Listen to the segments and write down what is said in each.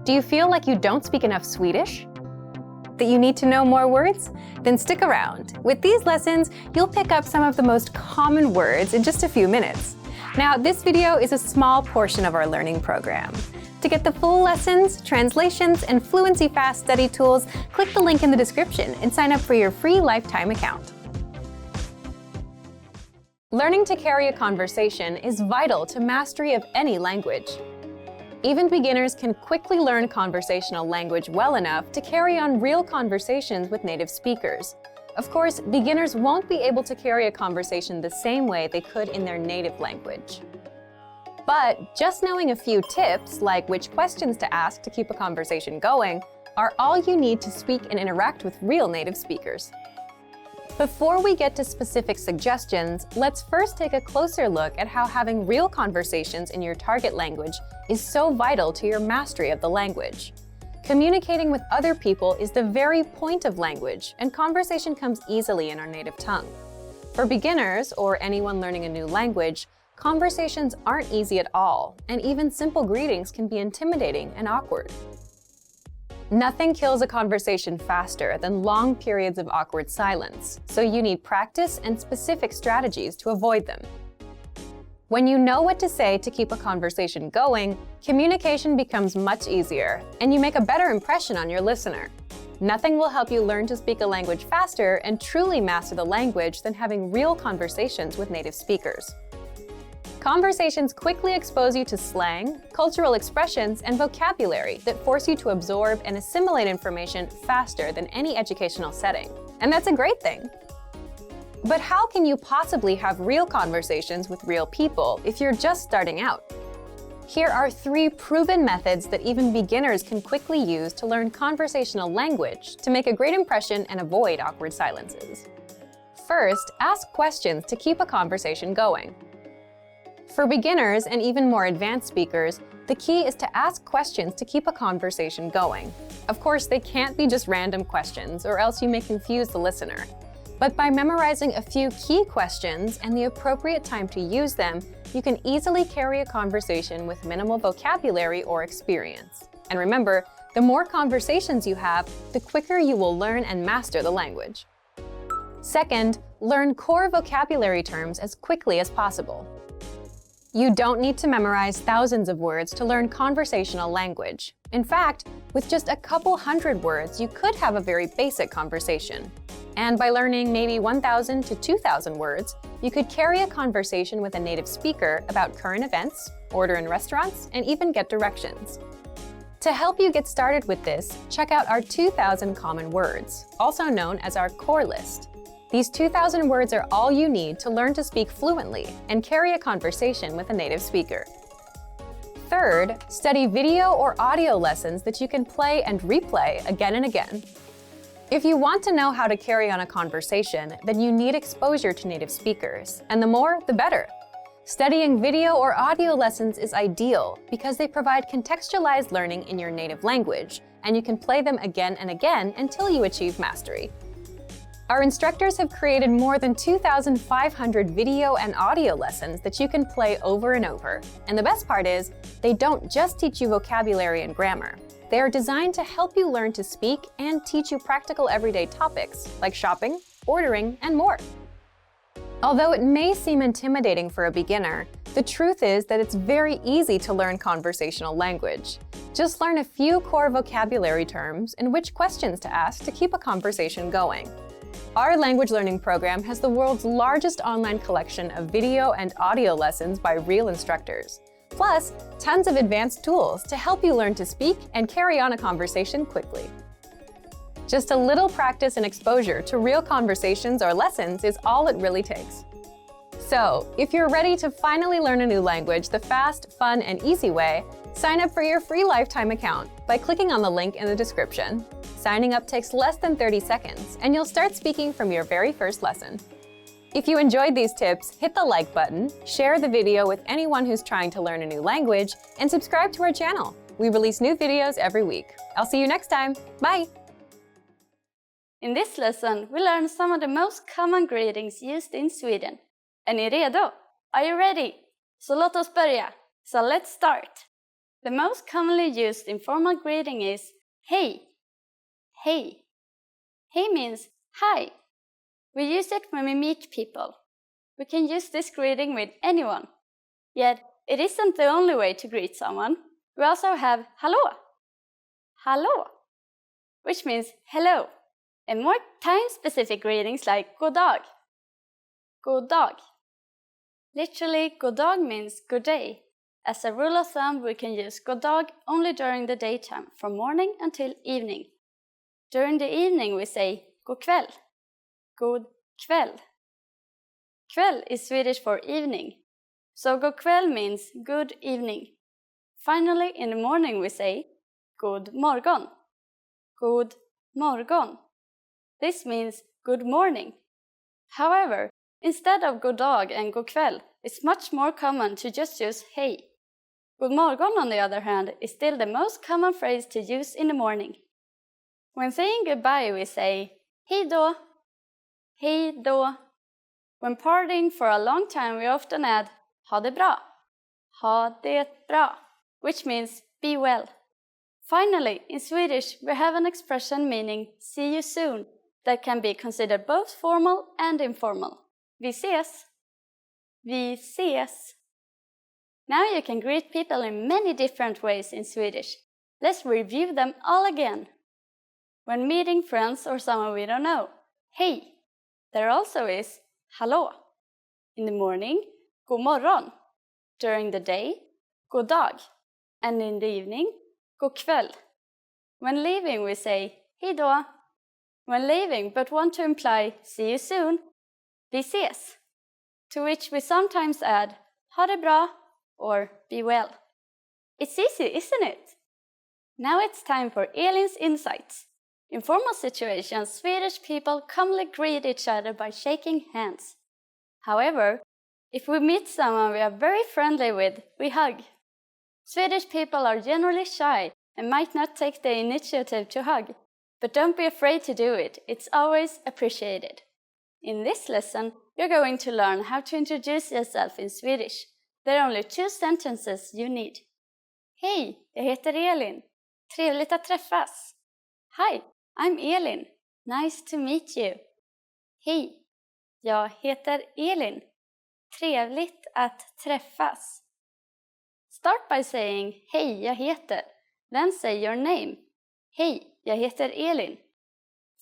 Do you feel like you don't speak enough Swedish? That you need to know more words? Then stick around. With these lessons, you'll pick up some of the most common words in just a few minutes. Now, this video is a small portion of our learning program. To get the full lessons, translations, and Fluency Fast study tools, click the link in the description and sign up for your free lifetime account. Learning to carry a conversation is vital to mastery of any language. Even beginners can quickly learn conversational language well enough to carry on real conversations with native speakers. Of course, beginners won't be able to carry a conversation the same way they could in their native language. But just knowing a few tips, like which questions to ask to keep a conversation going, are all you need to speak and interact with real native speakers. Before we get to specific suggestions, let's first take a closer look at how having real conversations in your target language is so vital to your mastery of the language. Communicating with other people is the very point of language, and conversation comes easily in our native tongue. For beginners, or anyone learning a new language, conversations aren't easy at all, and even simple greetings can be intimidating and awkward. Nothing kills a conversation faster than long periods of awkward silence, so you need practice and specific strategies to avoid them. When you know what to say to keep a conversation going, communication becomes much easier, and you make a better impression on your listener. Nothing will help you learn to speak a language faster and truly master the language than having real conversations with native speakers. Conversations quickly expose you to slang, cultural expressions, and vocabulary that force you to absorb and assimilate information faster than any educational setting. And that's a great thing. But how can you possibly have real conversations with real people if you're just starting out? Here are 3 proven methods that even beginners can quickly use to learn conversational language to make a great impression and avoid awkward silences. First, ask questions to keep a conversation going. For beginners and even more advanced speakers, the key is to ask questions to keep a conversation going. Of course, they can't be just random questions, or else you may confuse the listener. But by memorizing a few key questions and the appropriate time to use them, you can easily carry a conversation with minimal vocabulary or experience. And remember, the more conversations you have, the quicker you will learn and master the language. Second, learn core vocabulary terms as quickly as possible. You don't need to memorize thousands of words to learn conversational language. In fact, with just a couple hundred words, you could have a very basic conversation. And by learning maybe 1,000 to 2,000 words, you could carry a conversation with a native speaker about current events, order in restaurants, and even get directions. To help you get started with this, check out our 2,000 common words, also known as our core list. These 2,000 words are all you need to learn to speak fluently and carry a conversation with a native speaker. Third, study video or audio lessons that you can play and replay again and again. If you want to know how to carry on a conversation, then you need exposure to native speakers, and the more, the better. Studying video or audio lessons is ideal because they provide contextualized learning in your native language, and you can play them again and again until you achieve mastery. Our instructors have created more than 2,500 video and audio lessons that you can play over and over. And the best part is, they don't just teach you vocabulary and grammar. They are designed to help you learn to speak and teach you practical everyday topics like shopping, ordering, and more. Although it may seem intimidating for a beginner, the truth is that it's very easy to learn conversational language. Just learn a few core vocabulary terms and which questions to ask to keep a conversation going. Our language learning program has the world's largest online collection of video and audio lessons by real instructors, plus tons of advanced tools to help you learn to speak and carry on a conversation quickly. Just a little practice and exposure to real conversations or lessons is all it really takes. So, if you're ready to finally learn a new language the fast, fun, and easy way, sign up for your free lifetime account by clicking on the link in the description. Signing up takes less than 30 seconds, and you'll start speaking from your very first lesson. If you enjoyed these tips, hit the like button, share the video with anyone who's trying to learn a new language, and subscribe to our channel. We release new videos every week. I'll see you next time. Bye! In this lesson, we learn some of the most common greetings used in Sweden. Är ni redo? Are you ready? Så låt oss börja. So let's start. The most commonly used informal greeting is hej. Hej. Hej means hi. We use it when we meet people. We can use this greeting with anyone. Yet, it isn't the only way to greet someone. We also have hallå. Hallå, which means hello. And more time-specific greetings like god dag. God dag. Literally, god dag means good day. As a rule of thumb, we can use god dag only during the daytime, from morning until evening. During the evening, we say god kväll. God kväll. Kväll is Swedish for evening. So god kväll means good evening. Finally, in the morning, we say god morgon. God morgon. This means good morning. However, instead of god dag and god kväll, it's much more common to just use hej. God morgon, on the other hand, is still the most common phrase to use in the morning. When saying goodbye, we say hej då. Hej då. When partying for a long time, we often add ha det bra. Ha det bra, which means be well. Finally, in Swedish, we have an expression meaning see you soon that can be considered both formal and informal. Vi ses. Vi ses. Now you can greet people in many different ways in Swedish. Let's review them all again. When meeting friends or someone we don't know, hej. There also is hallå. In the morning, god morgon. During the day, god dag. And in the evening, god kväll. When leaving, we say hej då. When leaving but want to imply see you soon, vi ses. To which we sometimes add ha det bra or be well. It's easy, isn't it? Now it's time for Elin's insights. In formal situations, Swedish people commonly greet each other by shaking hands. However, if we meet someone we are very friendly with, we hug. Swedish people are generally shy and might not take the initiative to hug, but don't be afraid to do it. It's always appreciated. In this lesson, you're going to learn how to introduce yourself in Swedish. There are only 2 sentences you need. Hej, jag heter Elin. Trevligt att träffas. Hi, I'm Elin. Nice to meet you. Hej, jag heter Elin. Trevligt att träffas. Start by saying hej, jag heter. Then say your name. Hej, jag heter Elin.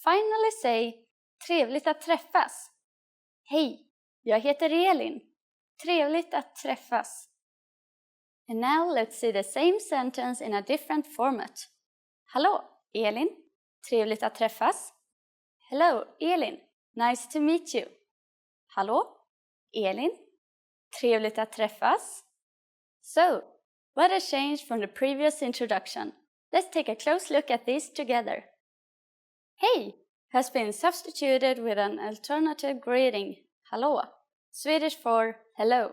Finally say trevligt att träffas. Hej, jag heter Elin. Trevligt att träffas. And now let's see the same sentence in a different format. Hallå, Elin. Trevligt att träffas. Hello, Elin. Nice to meet you. Hallå, Elin. Trevligt att träffas. So, what has changed from the previous introduction? Let's take a close look at these together. Hej has been substituted with an alternative greeting, hallå, Swedish for hello.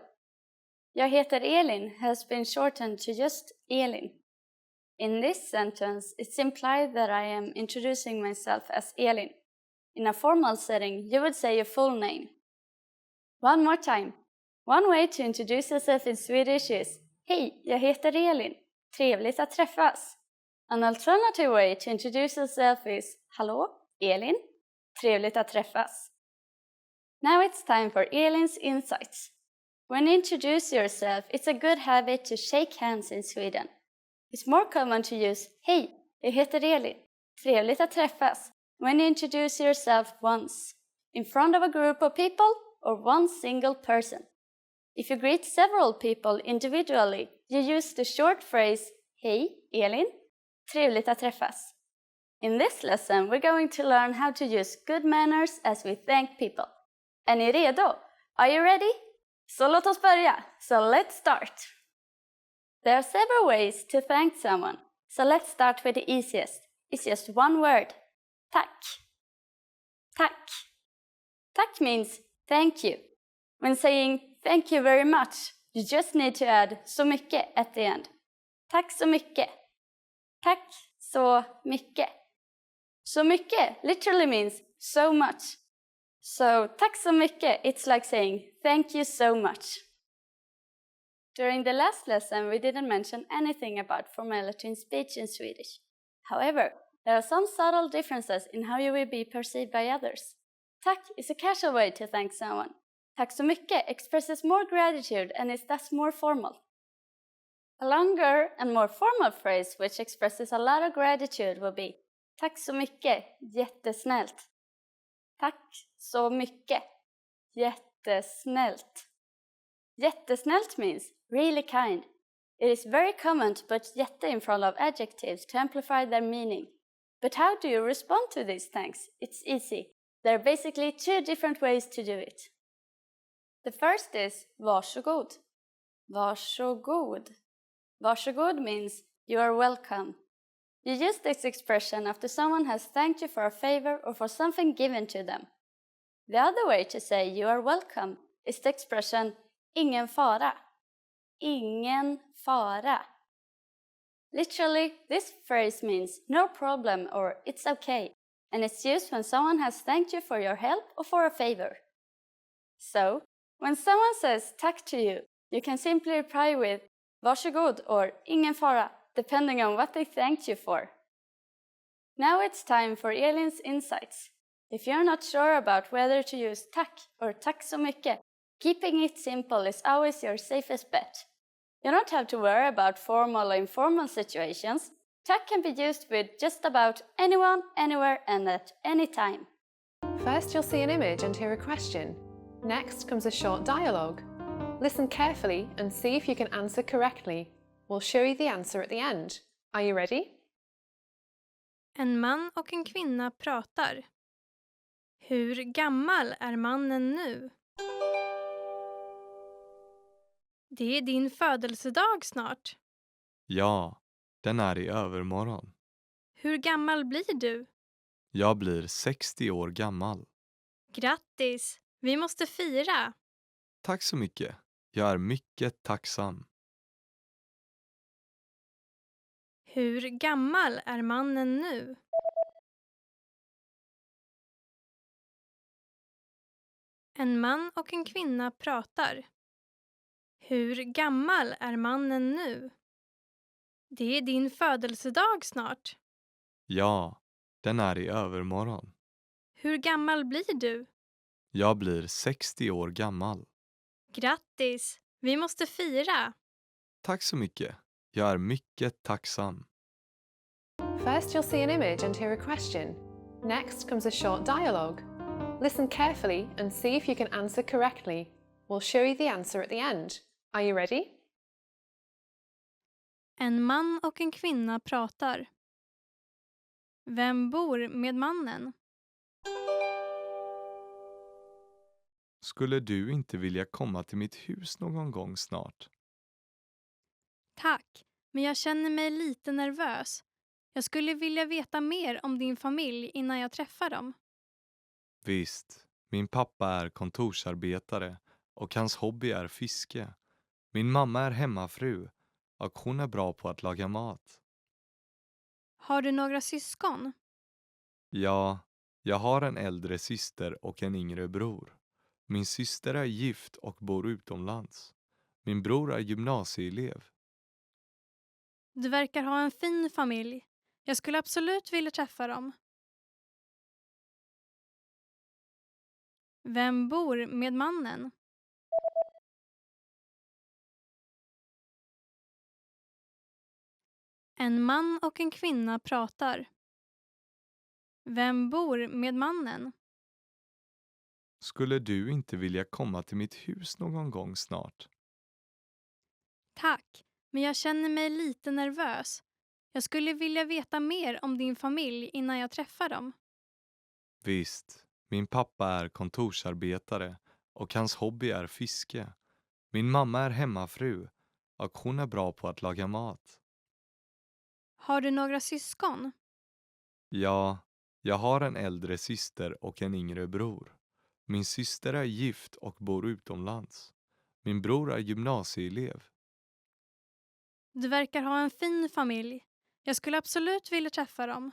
Jag heter Elin has been shortened to just Elin. In this sentence, it's implied that I am introducing myself as Elin. In a formal setting, you would say your full name. One more time. One way to introduce yourself in Swedish is hej, jag heter Elin. Trevligt att träffas. An alternative way to introduce yourself is hallå, Elin. Trevligt att träffas. Now it's time for Elin's insights. When you introduce yourself, it's a good habit to shake hands in Sweden. It's more common to use hej, jag heter Elin. Trevligt att träffas when you introduce yourself once, in front of a group of people or one single person. If you greet several people individually, you use the short phrase hej, Elin. Trevligt att träffas. In this lesson, we're going to learn how to use good manners as we thank people. Är ni redo? Are you ready? Så låt oss börja. So let's start. There are several ways to thank someone. So let's start with the easiest. It's just one word. Tack. Tack. Tack means thank you. When saying thank you very much, you just need to add så mycket at the end. Tack så mycket. Tack så mycket. Så mycket literally means so much. So tack så mycket, it's like saying thank you so much. During the last lesson, we didn't mention anything about formality in speech in Swedish. However, there are some subtle differences in how you will be perceived by others. Tack is a casual way to thank someone. Tack så mycket expresses more gratitude and is thus more formal. A longer and more formal phrase which expresses a lot of gratitude will be tack så mycket, jättesnällt. Tack så mycket, jättesnällt. Jättesnällt means really kind. It is very common to put jätte in front of adjectives to amplify their meaning. But how do you respond to these thanks? It's easy. There are basically two different ways to do it. The first is varsågod. Varsågod. Varsågod means you are welcome. You use this expression after someone has thanked you for a favor or for something given to them. The other way to say you are welcome is the expression ingen fara. Ingen fara. Literally, this phrase means no problem or it's okay, and it's used when someone has thanked you for your help or for a favor. So, when someone says tack to you, you can simply reply with varsågod or ingen fara, depending on what they thanked you for. Now it's time for Elin's insights. If you're not sure about whether to use tack or tack så mycket, keeping it simple is always your safest bet. You don't have to worry about formal or informal situations. Tack can be used with just about anyone, anywhere, and at any time. First, you'll see an image and hear a question. Next comes a short dialogue. Listen carefully and see if you can answer correctly. We'll show you the answer at the end. Are you ready? En man och en kvinna pratar. Hur gammal är mannen nu? Det är din födelsedag snart. Ja, den är i övermorgon. Hur gammal blir du? Jag blir 60 år gammal. Grattis! Vi måste fira. Tack så mycket. Jag är mycket tacksam. Hur gammal är mannen nu? En man och en kvinna pratar. Hur gammal är mannen nu? Det är din födelsedag snart. Ja, den är i övermorgon. Hur gammal blir du? Jag blir 60 år gammal. Grattis! Vi måste fira. Tack så mycket. Jag är mycket tacksam. First, you'll see an image and hear a question. Next comes a short dialogue. Listen carefully and see if you can answer correctly. We'll show you the answer at the end. Are you ready? En man och en kvinna pratar. Vem bor med mannen? Skulle du inte vilja komma till mitt hus någon gång snart? Tack, men jag känner mig lite nervös. Jag skulle vilja veta mer om din familj innan jag träffar dem. Visst, min pappa är kontorsarbetare och hans hobby är fiske. Min mamma är hemmafru och hon är bra på att laga mat. Har du några syskon? Ja, jag har en äldre syster och en yngre bror. Min syster är gift och bor utomlands. Min bror är gymnasieelev. Du verkar ha en fin familj. Jag skulle absolut vilja träffa dem. Vem bor med mannen? En man och en kvinna pratar. Vem bor med mannen? Skulle du inte vilja komma till mitt hus någon gång snart? Tack, men jag känner mig lite nervös. Jag skulle vilja veta mer om din familj innan jag träffar dem. Visst, min pappa är kontorsarbetare och hans hobby är fiske. Min mamma är hemmafru och hon är bra på att laga mat. Har du några syskon? Ja, jag har en äldre syster och en yngre bror. Min syster är gift och bor utomlands. Min bror är gymnasieelev. Du verkar ha en fin familj. Jag skulle absolut vilja träffa dem.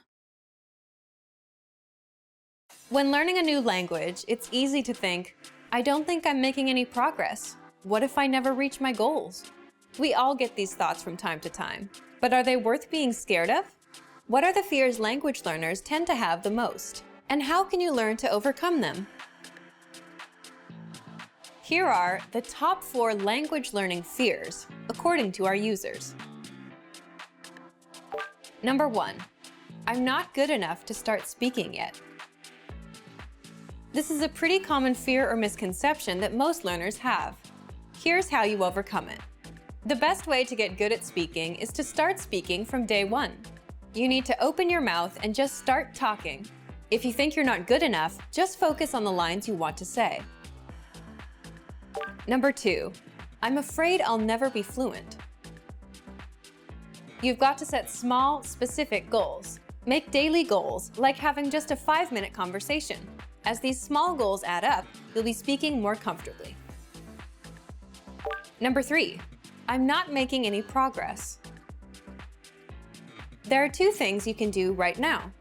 When learning a new language, it's easy to think, I don't think I'm making any progress. What if I never reach my goals? We all get these thoughts from time to time, but are they worth being scared of? What are the fears language learners tend to have the most? And how can you learn to overcome them? Here are the top 4 language learning fears, according to our users. Number 1, I'm not good enough to start speaking yet. This is a pretty common fear or misconception that most learners have. Here's how you overcome it. The best way to get good at speaking is to start speaking from day 1. You need to open your mouth and just start talking. If you think you're not good enough, just focus on the lines you want to say. Number 2, I'm afraid I'll never be fluent. You've got to set small, specific goals. Make daily goals, like having just a 5-minute conversation. As these small goals add up, you'll be speaking more comfortably. Number 3, I'm not making any progress. There are 2 things you can do right now.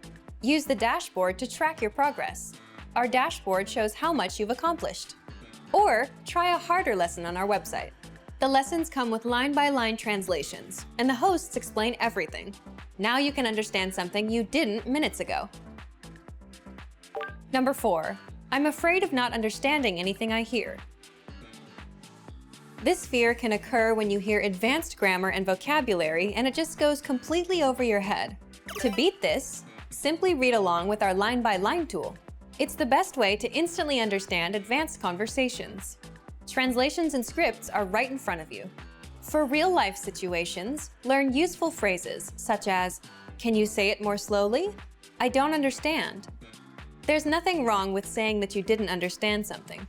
Use the dashboard to track your progress. Our dashboard shows how much you've accomplished. Or try a harder lesson on our website. The lessons come with line-by-line translations, and the hosts explain everything. Now you can understand something you didn't minutes ago. Number 4, I'm afraid of not understanding anything I hear. This fear can occur when you hear advanced grammar and vocabulary and it just goes completely over your head. To beat this, simply read along with our line-by-line tool. It's the best way to instantly understand advanced conversations. Translations and scripts are right in front of you. For real-life situations, learn useful phrases such as, "Can you say it more slowly? I don't understand." There's nothing wrong with saying that you didn't understand something.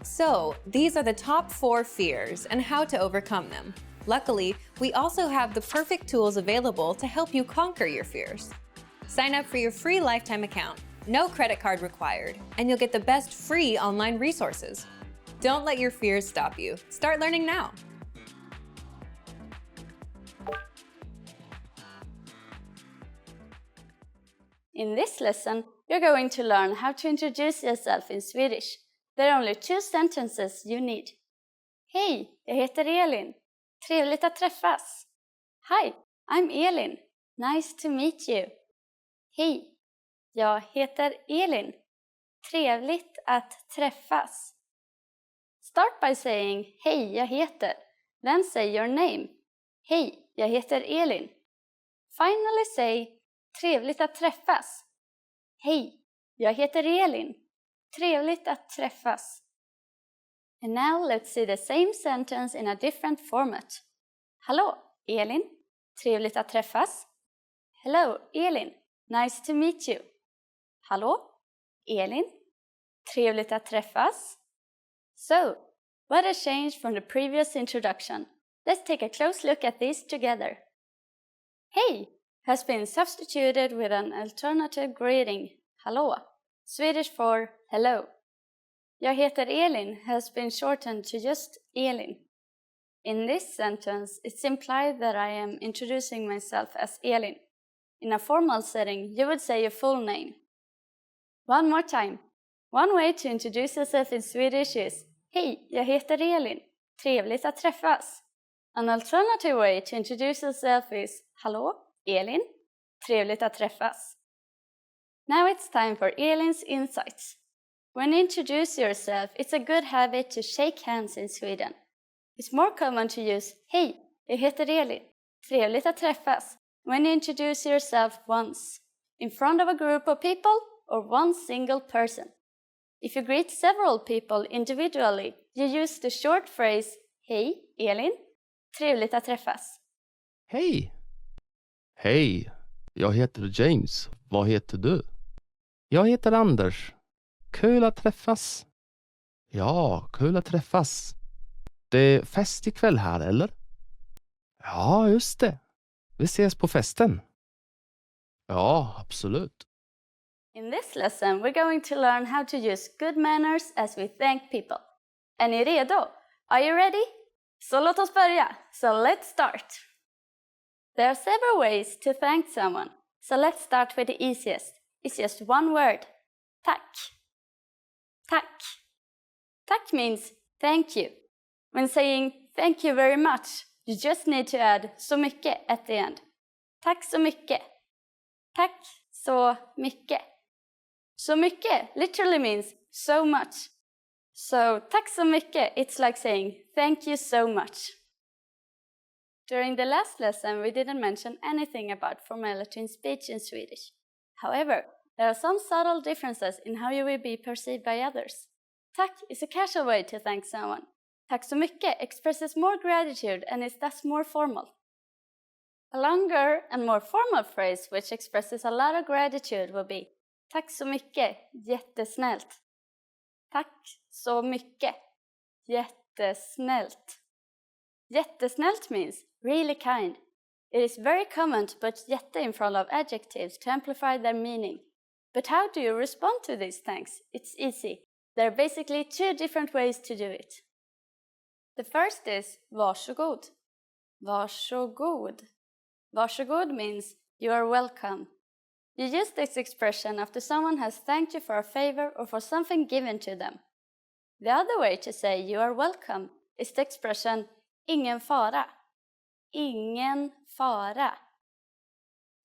So, these are the top 4 fears and how to overcome them. Luckily, we also have the perfect tools available to help you conquer your fears. Sign up for your free lifetime account, no credit card required, and you'll get the best free online resources. Don't let your fears stop you. Start learning now. In this lesson, you're going to learn how to introduce yourself in Swedish. There are only 2 sentences you need. Hej, jag heter Elin. Trevligt att träffas. Hi, I'm Elin. Nice to meet you. Hej, jag heter Elin. Trevligt att träffas. Start by saying, hej, jag heter. Then say your name. Hej, jag heter Elin. Finally say, trevligt att träffas. Hej, jag heter Elin. Trevligt att träffas. And now let's see the same sentence in a different format. Hallå, Elin. Trevligt att träffas. Hello, Elin. Nice to meet you. Hallå, Elin. Trevligt att träffas. So, what has changed from the previous introduction? Let's take a close look at these together. Hey has been substituted with an alternative greeting, hallå, Swedish for hello. Jag heter Elin has been shortened to just Elin. In this sentence, it's implied that I am introducing myself as Elin. In a formal setting, you would say your full name. One more time. One way to introduce yourself in Swedish is hej, jag heter Elin. Trevligt att träffas. An alternative way to introduce yourself is hallå, Elin. Trevligt att träffas. Now it's time for Elin's insights. When you introduce yourself, it's a good habit to shake hands in Sweden. It's more common to use hej, jag heter Elin. Trevligt att träffas when you introduce yourself once, in front of a group of people or one single person. If you greet several people individually, you use the short phrase hej, Elin. Trevligt att träffas. Hej! Hej, jag heter James. Vad heter du? Jag heter Anders. Kul att träffas. Ja, kul att träffas. Det är fest ikväll här, eller? Ja, just det. Vi ses på festen. Ja, absolut. In this lesson, we're going to learn how to use good manners as we thank people. Är ni redo? Are you ready? Så låt oss börja. So let's start. There are several ways to thank someone. So let's start with the easiest. It's just one word. Tack. Tack. Tack means thank you. When saying thank you very much, you just need to add så mycket at the end. Tack så mycket. Tack så mycket. Så mycket literally means so much. So tack så mycket, it's like saying thank you so much. During the last lesson, we didn't mention anything about formality in speech in Swedish. However, there are some subtle differences in how you will be perceived by others. Tack is a casual way to thank someone. Tack så mycket expresses more gratitude and is thus more formal. A longer and more formal phrase which expresses a lot of gratitude will be tack så mycket, jättesnällt. Tack så mycket, jättesnällt. Jättesnällt means really kind. It is very common to put jätte in front of adjectives to amplify their meaning. But how do you respond to these thanks? It's easy. There are basically two different ways to do it. The first is varsågod. Varsågod. Varsågod means you are welcome. You use this expression after someone has thanked you for a favor or for something given to them. The other way to say you are welcome is the expression ingen fara. Ingen fara.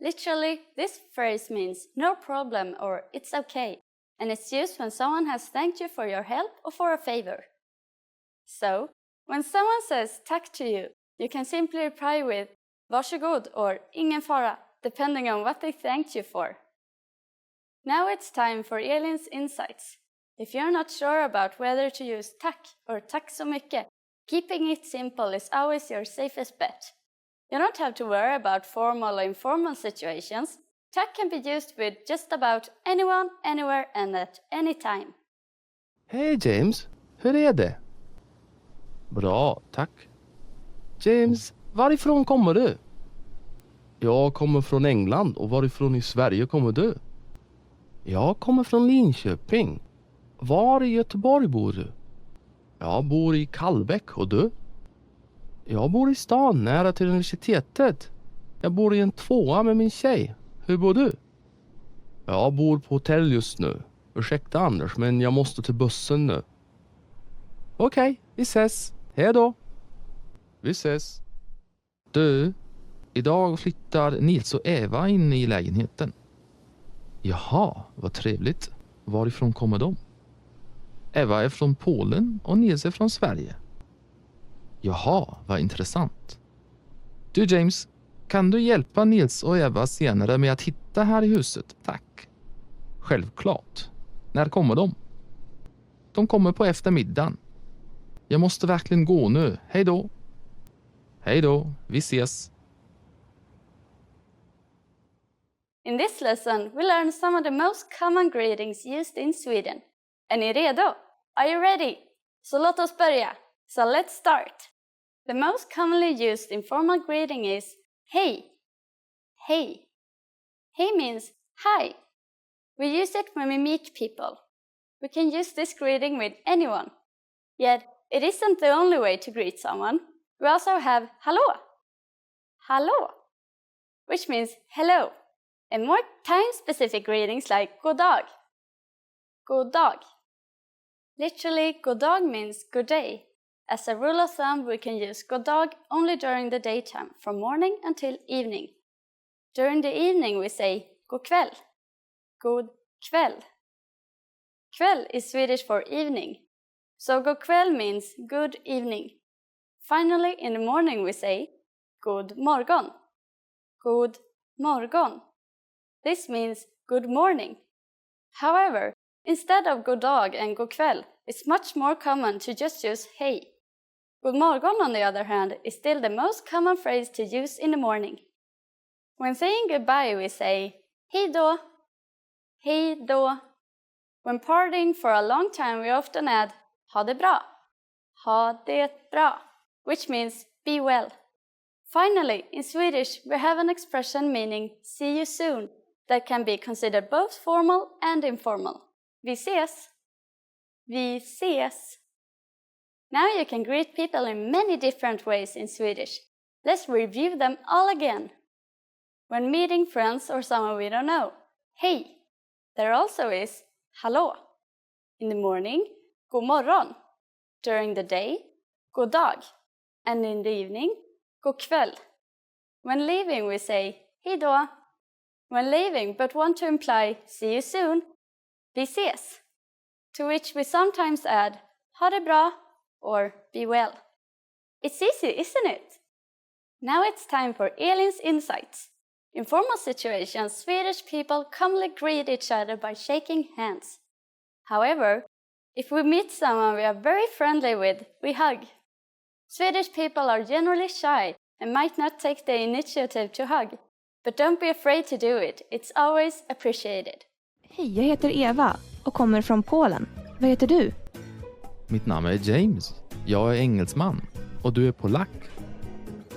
Literally, this phrase means no problem or it's okay, and it's used when someone has thanked you for your help or for a favor. So, when someone says tack to you, you can simply reply with varsågod or ingen fara, depending on what they thanked you for. Now it's time for Elin's insights. If you're not sure about whether to use tack or tack så mycket, keeping it simple is always your safest bet. You don't have to worry about formal or informal situations. Tack can be used with just about anyone, anywhere and at any time. Hej James, hur är det? Bra, tack. James, varifrån kommer du? Jag kommer från England, och varifrån i Sverige kommer du? Jag kommer från Linköping. Var i Göteborg bor du? Jag bor i Kallbäck, och du? Jag bor i stan nära till universitetet. Jag bor i en 2:a med min tjej. Hur bor du? Jag bor på hotell just nu. Ursäkta Anders, men jag måste till bussen nu. Okej, vi ses. Hej då. Vi ses. Du, idag flyttar Nils och Eva in i lägenheten. Jaha, vad trevligt. Varifrån kommer de? Eva är från Polen och Nils är från Sverige. Jaha, vad intressant. Du James, kan du hjälpa Nils och Eva senare med att hitta här i huset? Tack. Självklart. När kommer de? De kommer på eftermiddagen. Jag måste verkligen gå nu. Hej då. Hej då, vi ses. In this lesson, we learned some of the most common greetings used in Sweden. Är ni redo? Are you ready? Så låt oss börja. So let's start. The most commonly used informal greeting is hej. Hej. Hej means hi. We use it when we meet people. We can use this greeting with anyone. Yet, it isn't the only way to greet someone. We also have hallå. Hallå. Which means hello. And more time-specific greetings like god dag. God dag. Literally, god dag means good day. As a rule of thumb, we can use god dag only during the daytime, from morning until evening. During the evening, we say god kväll. God kväll. Kväll is Swedish for evening. So god kväll means good evening. Finally, in the morning, we say god morgon. God morgon. This means good morning. However, instead of god dag and god kväll, it's much more common to just use hej. God morgon, on the other hand, is still the most common phrase to use in the morning. When saying goodbye, we say hej då. Hej då. When parting for a long time, we often add ha det bra. Ha det bra, which means be well. Finally, in Swedish, we have an expression meaning see you soon that can be considered both formal and informal. Vi ses. Vi ses. Now you can greet people in many different ways in Swedish. Let's review them all again. When meeting friends or someone we don't know, hej. There also is hallå. In the morning, god morgon. During the day, god dag. And in the evening, god kväll. When leaving, we say hej då. When leaving but want to imply see you soon, vi ses. To which we sometimes add ha det bra or be well. It's easy, isn't it? Now it's time for Elin's insights. In formal situations, Swedish people commonly greet each other by shaking hands. However, if we meet someone we are very friendly with, we hug. Swedish people are generally shy and might not take the initiative to hug. But don't be afraid to do it. It's always appreciated. Hej, jag heter Eva och kommer från Polen. Vad heter du? Mitt namn är James. Jag är engelsman. Och du är polack.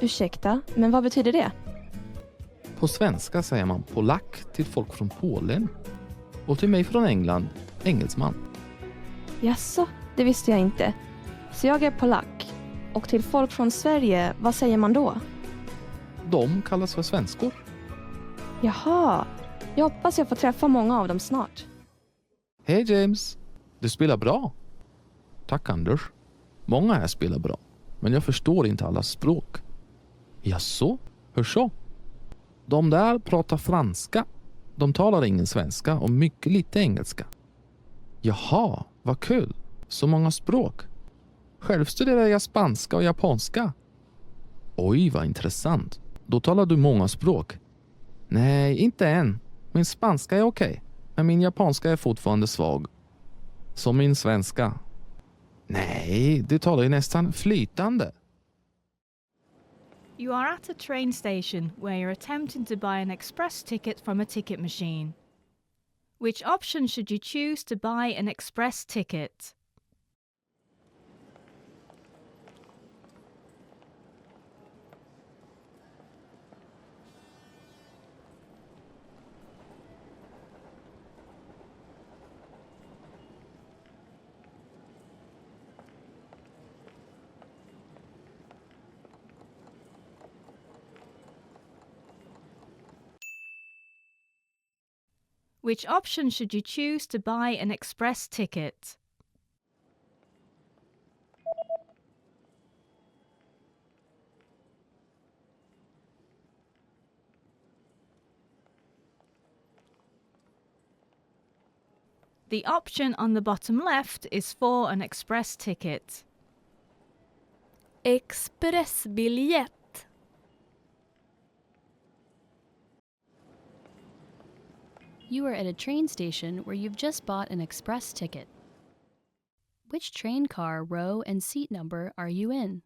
Ursäkta, men vad betyder det? På svenska säger man polack till folk från Polen. Och till mig från England, engelsman. Jaså, det visste jag inte. Så jag är polack. Och till folk från Sverige, vad säger man då? De kallas för svenskor. Jaha, jag hoppas jag får träffa många av dem snart. Hej James, du spelar bra. Tack Anders. Många här spelar bra, men jag förstår inte alla språk. Jaså, hur så? De där pratar franska. De talar ingen svenska och mycket lite engelska. Jaha, vad kul. Så många språk. Själv studerar jag spanska och japanska. Oj, vad intressant. Då talar du många språk. Nej, inte än. Min spanska är okej. Men min japanska är fortfarande svag. Som min svenska. Nej, du talar ju nästan flytande. You are at a train station where you're attempting to buy an express ticket from a ticket machine. Which option should you choose to buy an express ticket? Which option should you choose to buy an express ticket? The option on the bottom left is for an express ticket. Expressbiljett. You are at a train station where you've just bought an express ticket. Which train car, row, and seat number are you in?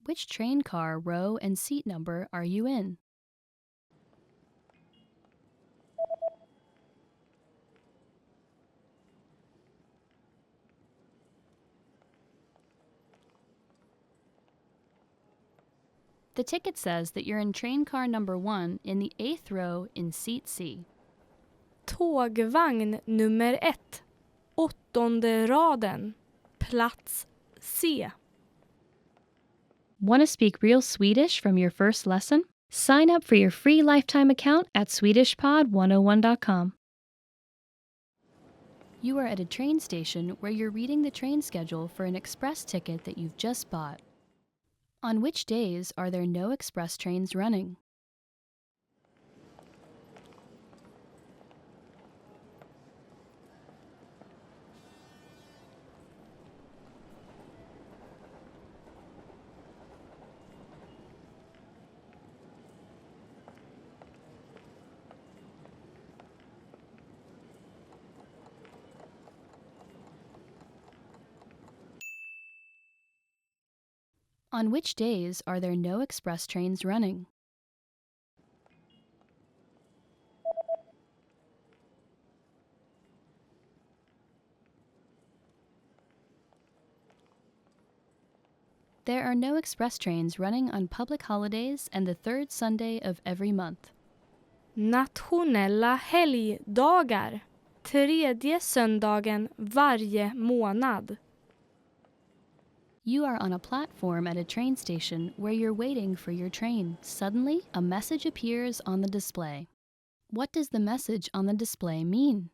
Which train car, row, and seat number are you in? The ticket says that you're in train car number 1 in the 8th row in seat C. Tågvagn nummer 1. 8:e raden. Plats C. Want to speak real Swedish from your first lesson? Sign up for your free lifetime account at SwedishPod101.com. You are at a train station where you're reading the train schedule for an express ticket that you've just bought. On which days are there no express trains running? On which days are there no express trains running? There are no express trains running on public holidays and the third Sunday of every month. Nationella helgdagar. Tredje söndagen varje månad. You are on a platform at a train station where you're waiting for your train. Suddenly, a message appears on the display. What does the message on the display mean?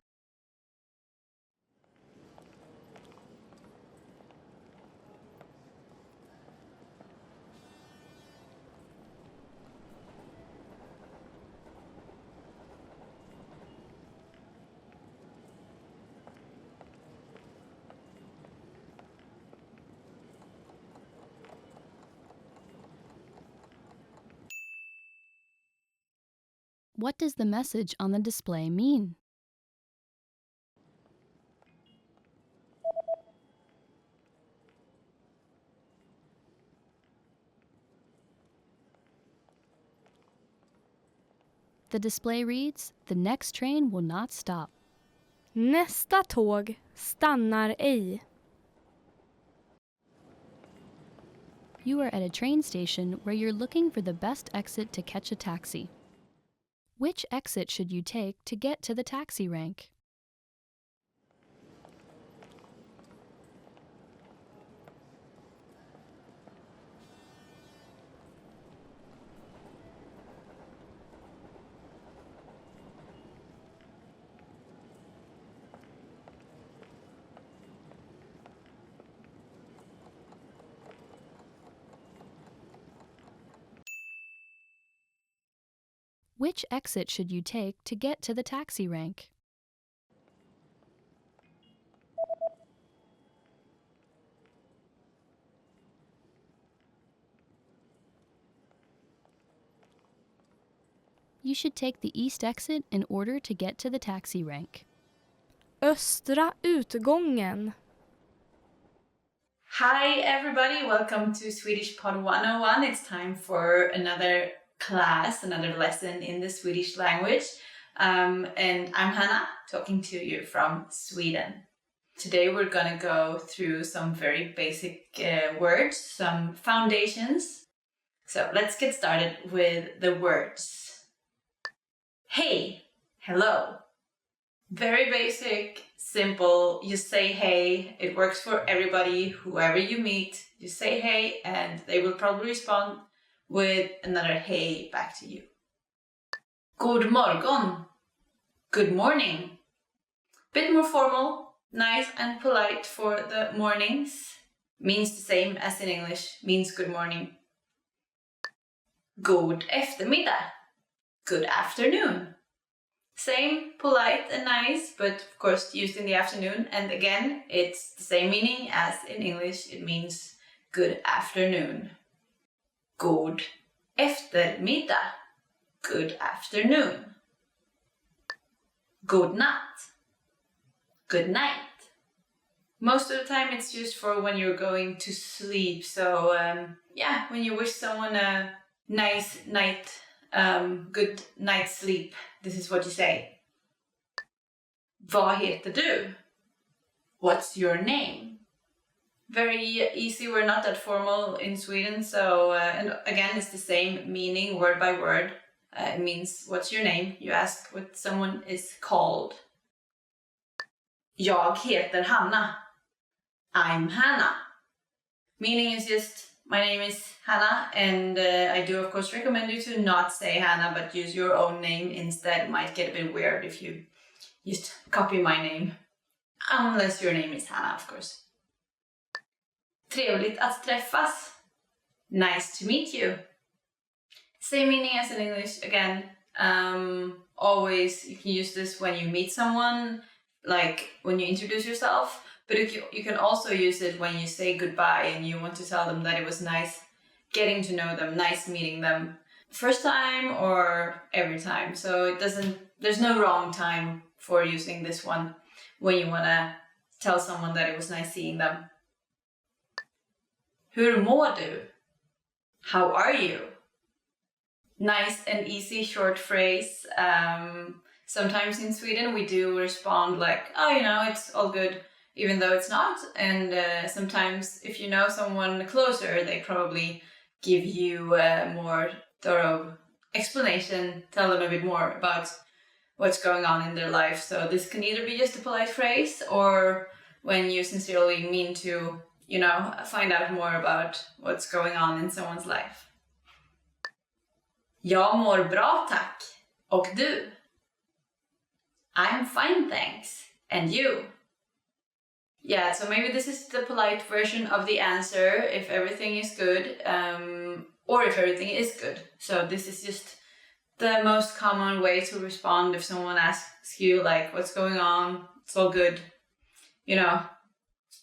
What does the message on the display mean? The display reads, "The next train will not stop." Nästa tåg stannar ej. You are at a train station where you're looking for the best exit to catch a taxi. Which exit should you take to get to the taxi rank? Which exit should you take to get to the taxi rank? You should take the east exit in order to get to the taxi rank. Östra utgången. Hi everybody, welcome to Swedish Pod 101. It's time for another class, another lesson in the Swedish language. And I'm Hannah, talking to you from Sweden. Today we're gonna go through some very basic words, some foundations. So let's get started with the words. Hey, hello. Very basic, simple. You say hey, it works for everybody, whoever you meet. You say hey and they will probably respond with another hey back to you. God morgon. Good morning. Bit more formal, nice and polite for the mornings. Means the same as in English, means good morning. God eftermiddag. Good afternoon. Same, polite and nice, but of course used in the afternoon. And again, it's the same meaning as in English. It means good afternoon. God eftermiddag. Good afternoon. God natt. Good night. Most of the time it's used for when you're going to sleep. So when you wish someone a nice night, good night's sleep, this is what you say. Vad heter du? What's your name? Very easy, we're not that formal in Sweden, so and again it's the same meaning word by word. It means what's your name? You ask what someone is called. Jag heter Hanna. I'm Hannah. Meaning is just my name is Hannah, and I do of course recommend you to not say Hannah but use your own name instead. It might get a bit weird if you just copy my name. Unless your name is Hannah, of course. Trevligt att träffas. Nice to meet you. Same meaning as in English again. Always you can use this when you meet someone, like when you introduce yourself. But you can also use it when you say goodbye and you want to tell them that it was nice getting to know them, nice meeting them. First time or every time. So there's no wrong time for using this one when you want to tell someone that it was nice seeing them. Hur mår du? How are you? Nice and easy short phrase. Sometimes in Sweden we do respond like, oh, it's all good, even though it's not. And sometimes if you know someone closer, they probably give you a more thorough explanation, tell them a bit more about what's going on in their life. So this can either be just a polite phrase or when you sincerely mean to, find out more about what's going on in someone's life. Jag mår bra tack. Och du? I'm fine thanks. And you? Yeah, so maybe this is the polite version of the answer if everything is good, or if everything is good. So this is just the most common way to respond if someone asks you like, what's going on? It's all good.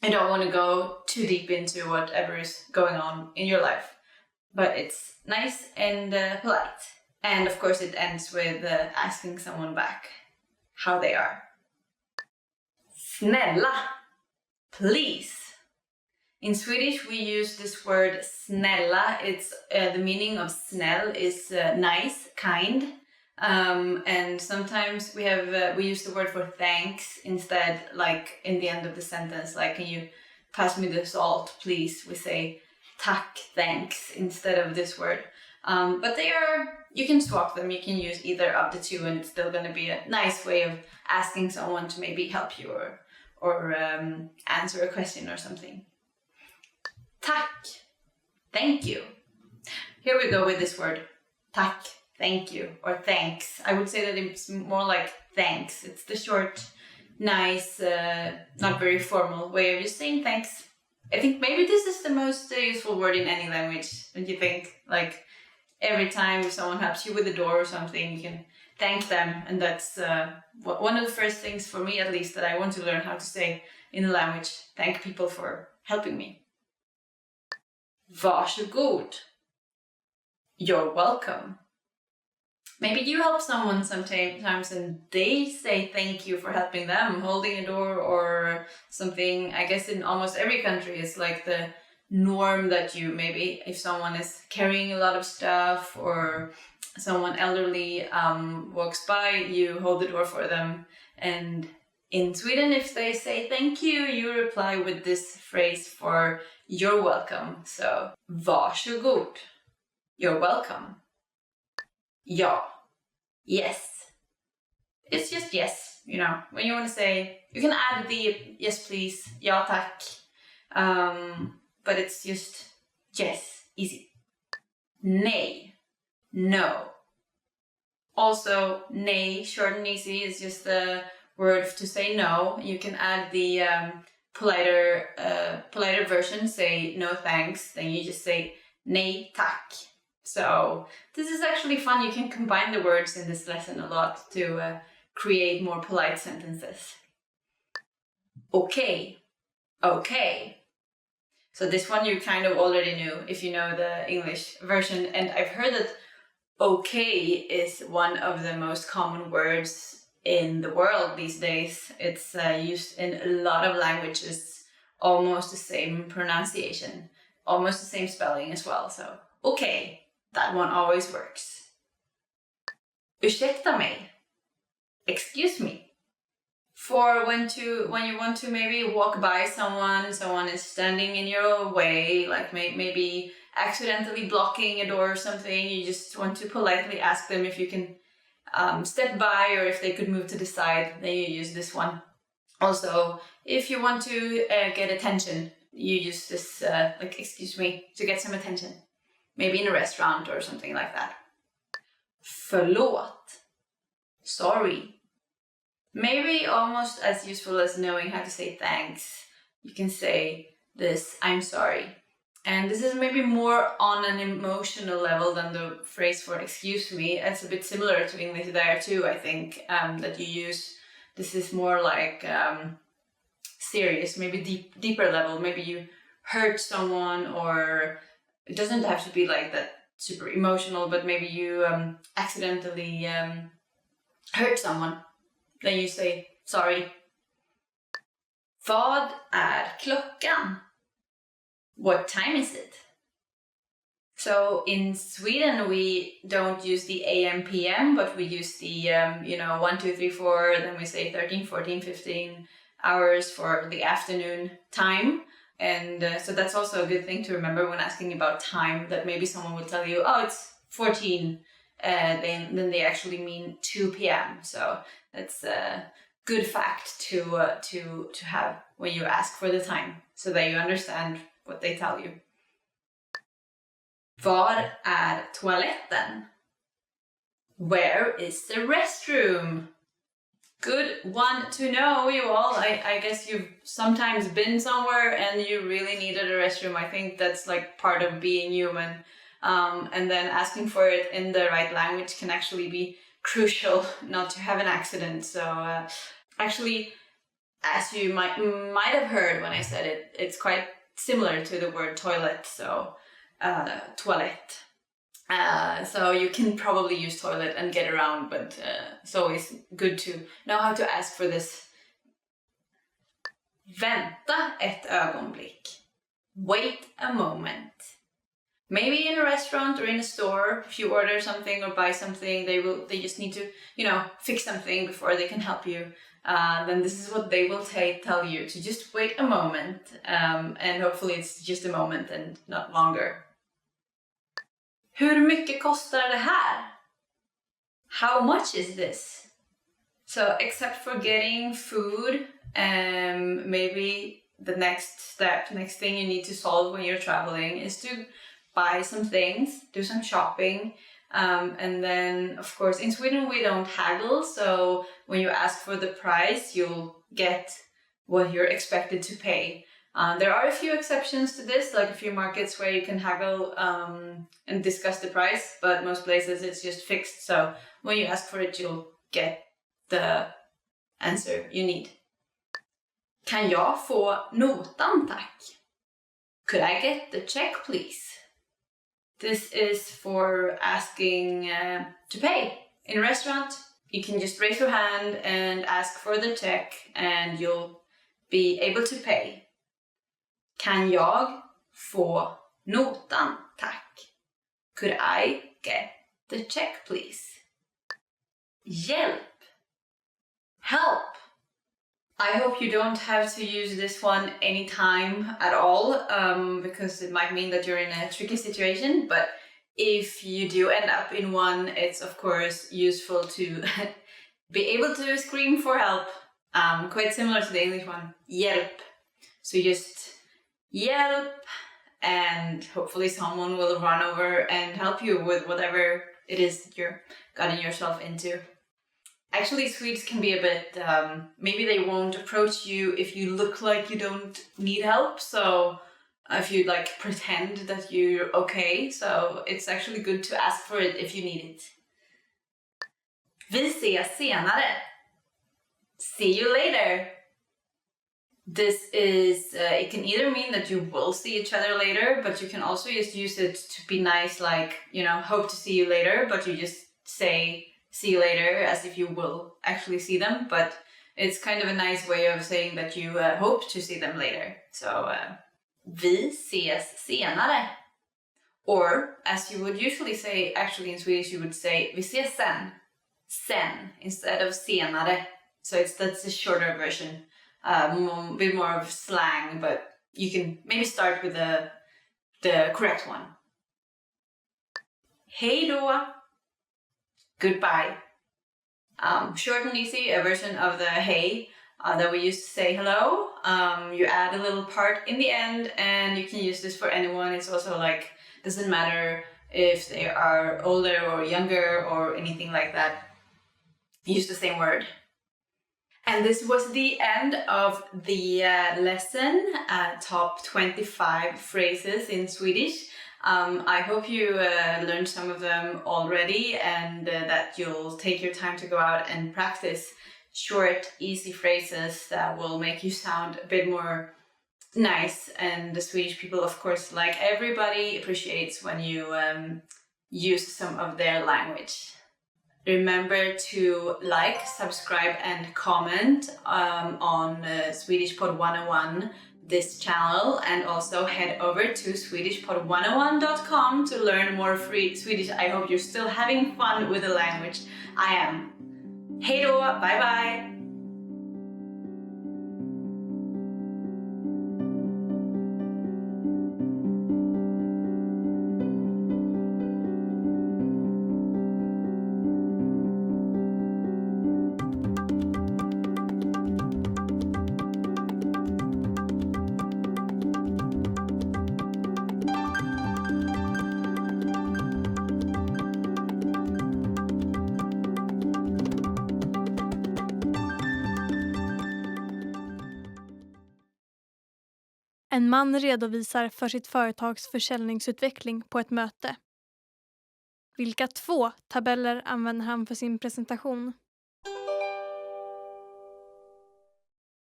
I don't want to go too deep into whatever is going on in your life, but it's nice and polite. And of course it ends with asking someone back how they are. Snälla, please. In Swedish we use this word snälla. It's the meaning of snäll is nice, kind. And sometimes we use the word for thanks instead, like in the end of the sentence, like, can you pass me the salt, please? We say tack, thanks, instead of this word. But you can swap them, you can use either of the two, and it's still going to be a nice way of asking someone to maybe help you or answer a question or something. Tack, thank you. Here we go with this word, tack. Thank you, or thanks. I would say that it's more like thanks. It's the short, nice, not very formal way of just saying thanks. I think maybe this is the most useful word in any language, don't you think? Like, every time if someone helps you with the door or something, you can thank them. And that's one of the first things, for me at least, that I want to learn how to say in the language. Thank people for helping me. Varsågod. You're welcome. Maybe you help someone sometimes and they say thank you for helping them, holding a door or something. I guess in almost every country it's like the norm that you, maybe if someone is carrying a lot of stuff or someone elderly walks by, you hold the door for them. And in Sweden, if they say thank you, you reply with this phrase for you're welcome. So, varsågod. You're welcome. Ja. Yes. It's just yes, when you want to say, you can add the yes please, ja tack, but it's just yes, easy. Nej, no. Also, nej, short and easy, is just the word to say no. You can add the politer version, say no thanks, then you just say nej tack. So this is actually fun. You can combine the words in this lesson a lot to create more polite sentences. Okay. Okay. So this one you kind of already knew if you know the English version. And I've heard that okay is one of the most common words in the world these days. It's used in a lot of languages, almost the same pronunciation, almost the same spelling as well. So okay. That one always works. Ursäkta mig. Excuse me. For when you want to maybe walk by someone is standing in your way, like maybe accidentally blocking a door or something, you just want to politely ask them if you can step by or if they could move to the side, then you use this one. Also, if you want to get attention, you use this, like, excuse me, to get some attention. Maybe in a restaurant or something like that. Förlåt. Sorry. Maybe almost as useful as knowing how to say thanks. You can say this, I'm sorry. And this is maybe more on an emotional level than the phrase for excuse me. It's a bit similar to English there too, I think, that you use. This is more like serious, maybe deeper level. Maybe you hurt someone, or it doesn't have to be like that super emotional, but maybe you accidentally hurt someone. Then you say sorry. Vad är klockan? What time is it? So in Sweden we don't use the AM PM, but we use the 1, 2, 3, 4, then we say 13, 14, 15 hours for the afternoon time. And so that's also a good thing to remember when asking about time, that maybe someone will tell you, oh, it's 14 then they actually mean 2 p.m. So that's a good fact to have when you ask for the time, so that you understand what they tell you. Var är toaletten? Where is the restroom? Good one to know, you all. I guess you've sometimes been somewhere and you really needed a restroom. I think that's like part of being human. And then asking for it in the right language can actually be crucial not to have an accident. So actually, as you might have heard when I said it, it's quite similar to the word toilet. So toilette. So you can probably use toilet and get around, but it's always good to know how to ask for this. Vänta ett ögonblick. Wait a moment. Maybe in a restaurant or in a store, if you order something or buy something, they just need to, fix something before they can help you. Then this is what they will tell you, to just wait a moment, and hopefully it's just a moment and not longer. Hur mycket kostar det här? How much is this? So except for getting food, maybe the next thing you need to solve when you're traveling is to buy some things, do some shopping. And then, of course, in Sweden we don't haggle, so when you ask for the price, you'll get what you're expected to pay. There are a few exceptions to this, like a few markets where you can haggle and discuss the price, but most places it's just fixed, so when you ask for it, you'll get the answer you need. Kan jag få notan, tack? Could I get the check, please? This is for asking to pay. In a restaurant, you can just raise your hand and ask for the check and you'll be able to pay. Kan jag få notan, tack? Could I get the check, please? Hjälp. Help. I hope you don't have to use this one anytime at all, because it might mean that you're in a tricky situation, but if you do end up in one, it's of course useful to be able to scream for help. Quite similar to the English one, hjälp. So just hjälp, and hopefully someone will run over and help you with whatever it is that you're getting yourself into. Actually, Swedes can be a bit, maybe they won't approach you if you look like you don't need help, so if you like pretend that you're okay, so it's actually good to ask for it if you need it. Vi ses senare. See you later. This is, it can either mean that you will see each other later, but you can also just use it to be nice, like, hope to see you later, but you just say see you later as if you will actually see them, but it's kind of a nice way of saying that you hope to see them later. So, vi ses senare. Or, as you would usually say, actually in Swedish you would say vi ses sen. Sen, instead of senare. So that's a shorter version. A bit more of slang, but you can maybe start with the correct one. Hej då. Goodbye. Short and easy, a version of the hey that we used to say hello. You add a little part in the end, and you can use this for anyone. It's also like, doesn't matter if they are older or younger or anything like that. Use the same word. And this was the end of the lesson, top 25 phrases in Swedish. I hope you learned some of them already, and that you'll take your time to go out and practice short, easy phrases that will make you sound a bit more nice. And the Swedish people, of course, like everybody, appreciates when you use some of their language. Remember to like, subscribe and comment on Swedish Pod 101, this channel, and also head over to swedishpod101.com to learn more free Swedish. I hope you're still having fun with the language. I am. Hej då, bye bye! En man redovisar för sitt företags försäljningsutveckling på ett möte. Vilka 2 tabeller använder han för sin presentation?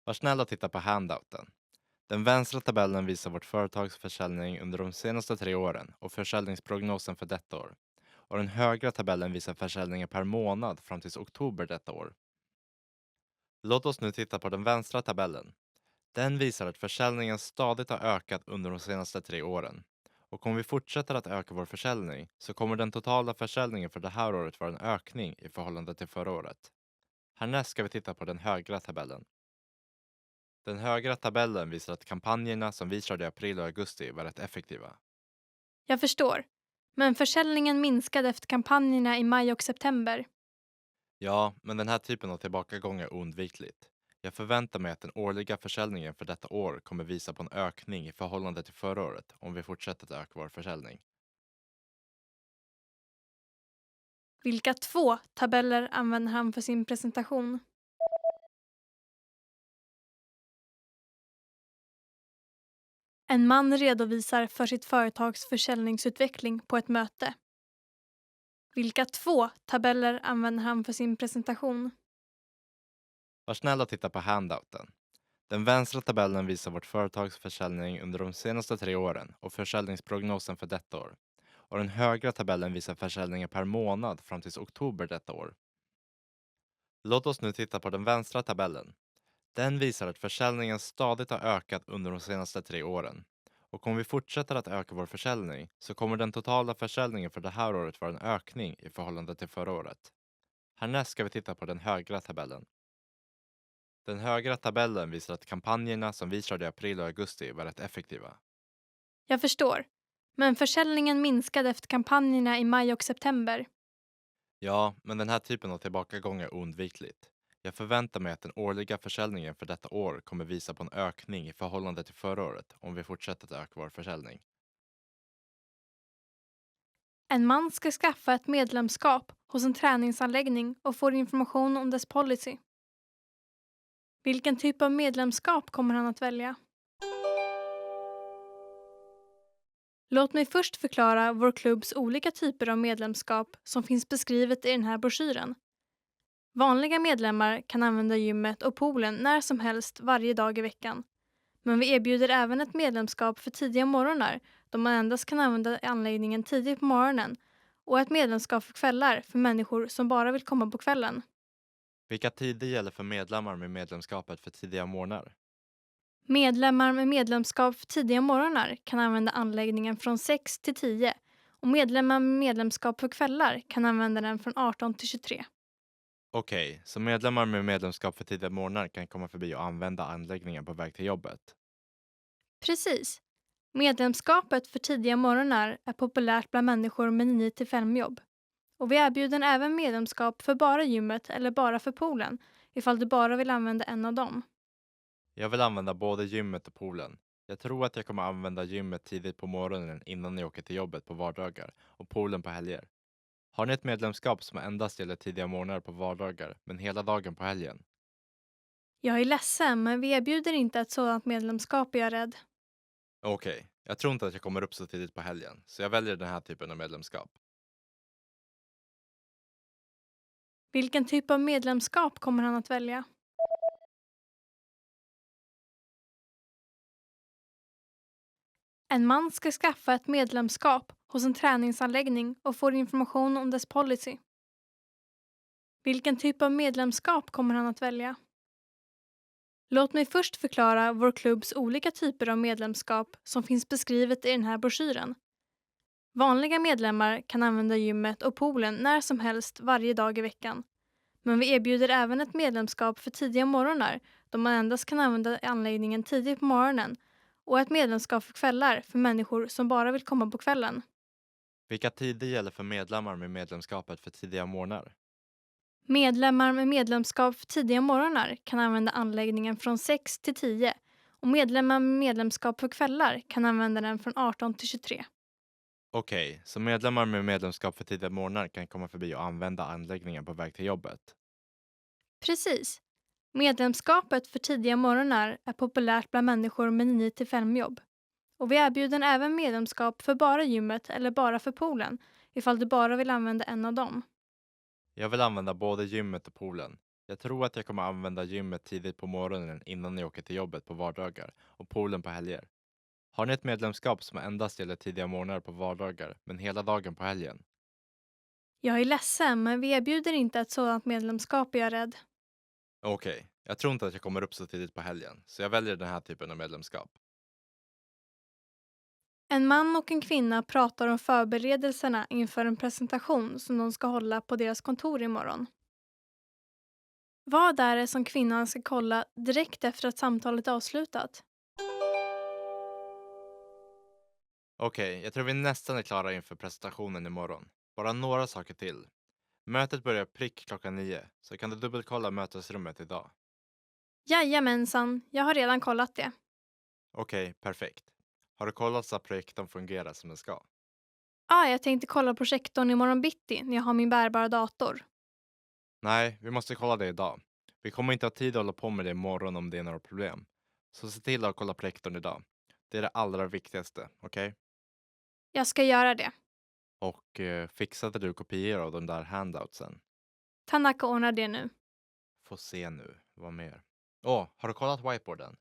Var snäll och titta på handouten. Den vänstra tabellen visar vårt företags försäljning under de senaste 3 åren och försäljningsprognosen för detta år. Och den högra tabellen visar försäljningen per månad fram till oktober detta år. Låt oss nu titta på den vänstra tabellen. Den visar att försäljningen stadigt har ökat under de senaste 3 åren. Och om vi fortsätter att öka vår försäljning så kommer den totala försäljningen för det här året vara en ökning i förhållande till förra året. Härnäst ska vi titta på den högra tabellen. Den högra tabellen visar att kampanjerna som vi körde i april och augusti var rätt effektiva. Jag förstår. Men försäljningen minskade efter kampanjerna i maj och september. Ja, men den här typen av tillbakagång är oundvikligt. Jag förväntar mig att den årliga försäljningen för detta år kommer visa på en ökning i förhållande till förra året om vi fortsätter att öka vår försäljning. Vilka 2 tabeller använder han för sin presentation? En man redovisar för sitt företags försäljningsutveckling på ett möte. Vilka 2 tabeller använder han för sin presentation? Var snäll och titta på handouten. Den vänstra tabellen visar vårt företags försäljning under de senaste 3 åren och försäljningsprognosen för detta år. Och den högra tabellen visar försäljningen per månad fram till oktober detta år. Låt oss nu titta på den vänstra tabellen. Den visar att försäljningen stadigt har ökat under de senaste 3 åren. Och om vi fortsätter att öka vår försäljning så kommer den totala försäljningen för det här året vara en ökning i förhållande till förra året. Härnäst ska vi titta på den högra tabellen. Den högra tabellen visar att kampanjerna som vi körde i april och augusti var rätt effektiva. Jag förstår. Men försäljningen minskade efter kampanjerna i maj och september. Ja, men den här typen av tillbakagång är oundvikligt. Jag förväntar mig att den årliga försäljningen för detta år kommer visa på en ökning i förhållande till förra året om vi fortsätter att öka vår försäljning. En man ska skaffa ett medlemskap hos en träningsanläggning och får information om dess policy. Vilken typ av medlemskap kommer han att välja? Låt mig först förklara vår klubbs olika typer av medlemskap som finns beskrivet i den här broschyren. Vanliga medlemmar kan använda gymmet och poolen när som helst varje dag i veckan. Men vi erbjuder även ett medlemskap för tidiga morgnar då man endast kan använda anläggningen tidigt på morgonen och ett medlemskap för kvällar för människor som bara vill komma på kvällen. Vilka tider gäller för medlemmar med medlemskapet för tidiga morgnar? Medlemmar med medlemskap för tidiga morgnar kan använda anläggningen från 6 till 10 och medlemmar med medlemskap för kvällar kan använda den från 18 till 23. Okej, så medlemmar med medlemskap för tidiga morgnar kan komma förbi och använda anläggningen på väg till jobbet? Precis. Medlemskapet för tidiga morgnar är populärt bland människor med 9-5 jobb. Och vi erbjuder även medlemskap för bara gymmet eller bara för poolen ifall du bara vill använda en av dem. Jag vill använda både gymmet och poolen. Jag tror att jag kommer använda gymmet tidigt på morgonen innan jag åker till jobbet på vardagar och poolen på helger. Har ni ett medlemskap som endast gäller tidiga morgnar på vardagar men hela dagen på helgen? Jag är ledsen, men vi erbjuder inte ett sådant medlemskap, är jag rädd. Okej, jag tror inte att jag kommer upp så tidigt på helgen, så jag väljer den här typen av medlemskap. Vilken typ av medlemskap kommer han att välja? En man ska skaffa ett medlemskap hos en träningsanläggning och får information om dess policy. Vilken typ av medlemskap kommer han att välja? Låt mig först förklara vår klubbs olika typer av medlemskap som finns beskrivet i den här broschyren. Vanliga medlemmar kan använda gymmet och poolen när som helst varje dag i veckan. Men vi erbjuder även ett medlemskap för tidiga morgnar då man endast kan använda anläggningen tidigt på morgonen och ett medlemskap för kvällar för människor som bara vill komma på kvällen. Vilka tider gäller för medlemmar med medlemskapet för tidiga morgnar? Medlemmar med medlemskap för tidiga morgnar kan använda anläggningen från 6 till 10 och medlemmar med medlemskap för kvällar kan använda den från 18 till 23. Okej, så medlemmar med medlemskap för tidiga morgnar kan komma förbi och använda anläggningen på väg till jobbet? Precis. Medlemskapet för tidiga morgnar är populärt bland människor med 9-5 jobb. Och vi erbjuder även medlemskap för bara gymmet eller bara för poolen, ifall du bara vill använda en av dem. Jag vill använda både gymmet och poolen. Jag tror att jag kommer använda gymmet tidigt på morgonen innan jag åker till jobbet på vardagar och poolen på helger. Har ni ett medlemskap som endast gäller tidiga morgnar på vardagar men hela dagen på helgen? Jag är ledsen, men vi erbjuder inte ett sådant medlemskap, är jag rädd. Okej, jag tror inte att jag kommer upp så tidigt på helgen, så jag väljer den här typen av medlemskap. En man och en kvinna pratar om förberedelserna inför en presentation som de ska hålla på deras kontor imorgon. Vad är det som kvinnan ska kolla direkt efter att samtalet är avslutat? Okej, jag tror vi nästan är klara inför presentationen imorgon. Bara några saker till. Mötet börjar prick 9, så kan du dubbelkolla mötesrummet idag. Jajamensan, jag har redan kollat det. Okej, perfekt. Har du kollat så att projektorn fungerar som den ska? Jag tänkte kolla projektorn imorgon bitti när jag har min bärbara dator. Nej, vi måste kolla det idag. Vi kommer inte ha tid att hålla på med det imorgon om det är några problem. Så se till att kolla projektorn idag. Det är det allra viktigaste, okej? Jag ska göra det. Och fixade du kopior av de där handoutsen? Tanaka ordnar det nu. Får se nu, vad mer? Har du kollat whiteboarden?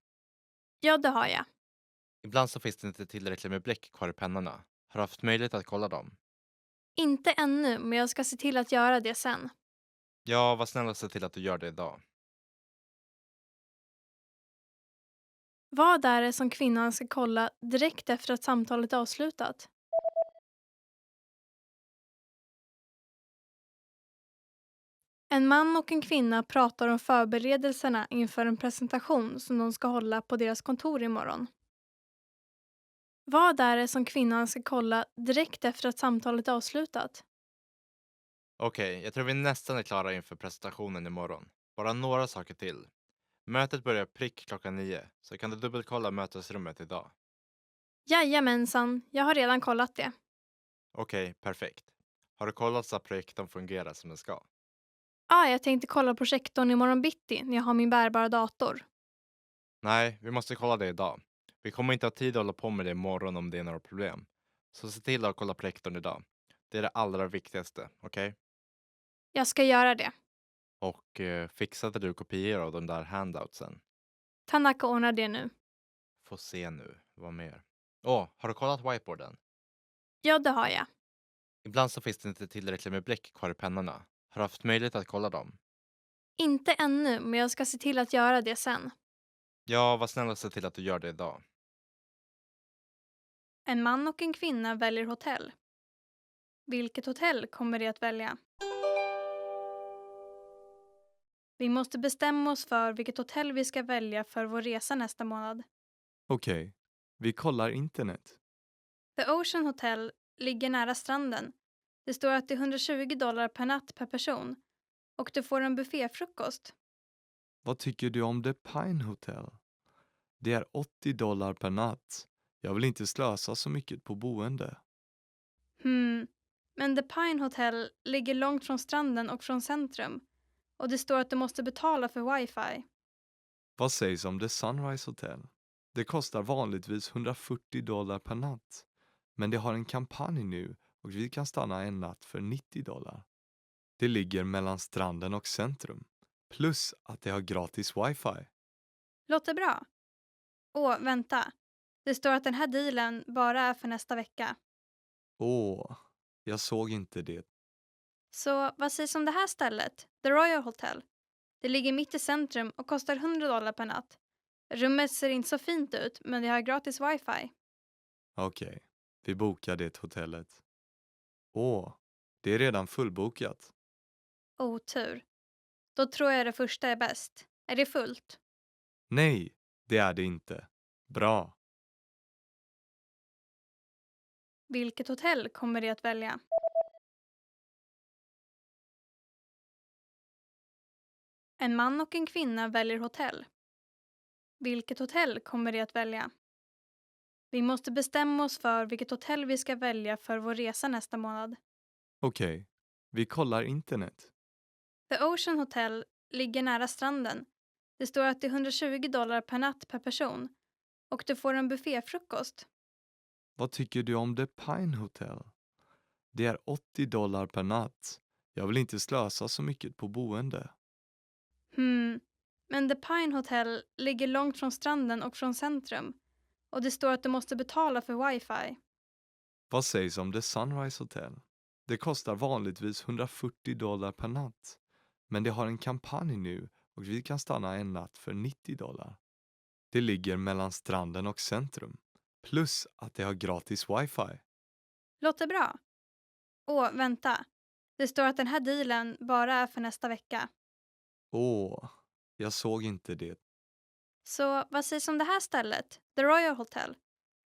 Ja, det har jag. Ibland så finns det inte tillräckligt med bläck kvar i pennorna. Har du haft möjlighet att kolla dem? Inte ännu, men jag ska se till att göra det sen. Ja, var snäll och se till att du gör det idag. Vad är det som kvinnan ska kolla direkt efter att samtalet är avslutat? En man och en kvinna pratar om förberedelserna inför en presentation som de ska hålla på deras kontor imorgon. Vad är det som kvinnan ska kolla direkt efter att samtalet är avslutat? Okej, jag tror vi nästan är klara inför presentationen imorgon. Bara några saker till. Mötet börjar prick 9, så kan du dubbelkolla mötesrummet idag. Jajamensan, jag har redan kollat det. Okej, perfekt. Har du kollat så att projektorn fungerar som den ska? Jag tänkte kolla projektorn imorgon bitti när jag har min bärbara dator. Nej, vi måste kolla det idag. Vi kommer inte ha tid att hålla på med det imorgon om det är några problem. Så se till att kolla projektorn idag. Det är det allra viktigaste, okej? Jag ska göra det. Och fixade du kopior av de där handoutsen? Tanaka ordnar det nu. Får se nu, vad mer? Har du kollat whiteboarden? Ja, det har jag. Ibland så finns det inte tillräckligt med bläck kvar i pennorna. Har du haft möjlighet att kolla dem? Inte ännu, men jag ska se till att göra det sen. Ja, var snäll och se till att du gör det idag. En man och en kvinna väljer hotell. Vilket hotell kommer de att välja? Vi måste bestämma oss för vilket hotell vi ska välja för vår resa nästa månad. Okej, vi kollar internet. The Ocean Hotel ligger nära stranden. Det står att det är $120 per natt per person. Och du får en bufféfrukost. Vad tycker du om The Pine Hotel? Det är $80 per natt. Jag vill inte slösa så mycket på boende. Men The Pine Hotel ligger långt från stranden och från centrum. Och det står att du måste betala för wifi. Vad sägs om The Sunrise Hotel? Det kostar vanligtvis $140 per natt. Men det har en kampanj nu och vi kan stanna en natt för $90. Det ligger mellan stranden och centrum. Plus att det har gratis wifi. Låter bra. Vänta. Det står att den här dealen bara är för nästa vecka. Jag såg inte det. Så vad sägs om det här stället? The Royal Hotel. Det ligger mitt i centrum och kostar $100 per natt. Rummet ser inte så fint ut, men det har gratis wifi. Okej, vi bokar det hotellet. Det är redan fullbokat. Otur. Då tror jag det första är bäst. Är det fullt? Nej, det är det inte. Bra. Vilket hotell kommer de att välja? En man och en kvinna väljer hotell. Vilket hotell kommer de att välja? Vi måste bestämma oss för vilket hotell vi ska välja för vår resa nästa månad. Okej, vi kollar internet. The Ocean Hotel ligger nära stranden. Det står att det är $120 per natt per person. Och du får en bufféfrukost. Vad tycker du om The Pine Hotel? Det är $80 per natt. Jag vill inte slösa så mycket på boende. Men The Pine Hotel ligger långt från stranden och från centrum. Och det står att du måste betala för wifi. Vad sägs om The Sunrise Hotel? Det kostar vanligtvis $140 per natt. Men det har en kampanj nu och vi kan stanna en natt för $90. Det ligger mellan stranden och centrum. Plus att det har gratis wifi. Låter bra. Åh, vänta. Det står att den här dealen bara är för nästa vecka. Åh, jag såg inte det. Så vad sägs om det här stället? The Royal Hotel.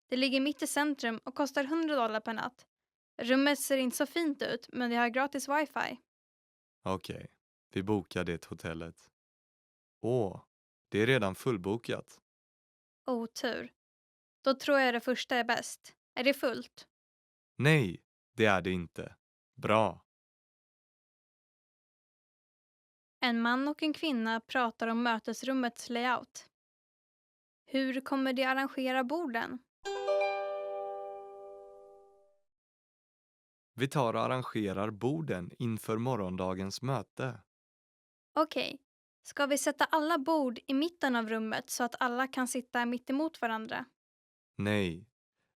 Det ligger mitt i centrum och kostar $100 per natt. Rummet ser inte så fint ut, men det har gratis wifi. Okej, vi bokar det hotellet. Åh, det är redan fullbokat. Otur. Då tror jag det första är bäst. Är det fullt? Nej, det är det inte. Bra. En man och en kvinna pratar om mötesrummets layout. Hur kommer de arrangera borden? Vi tar och arrangerar borden inför morgondagens möte. Okej. Ska vi sätta alla bord i mitten av rummet så att alla kan sitta mitt emot varandra? Nej,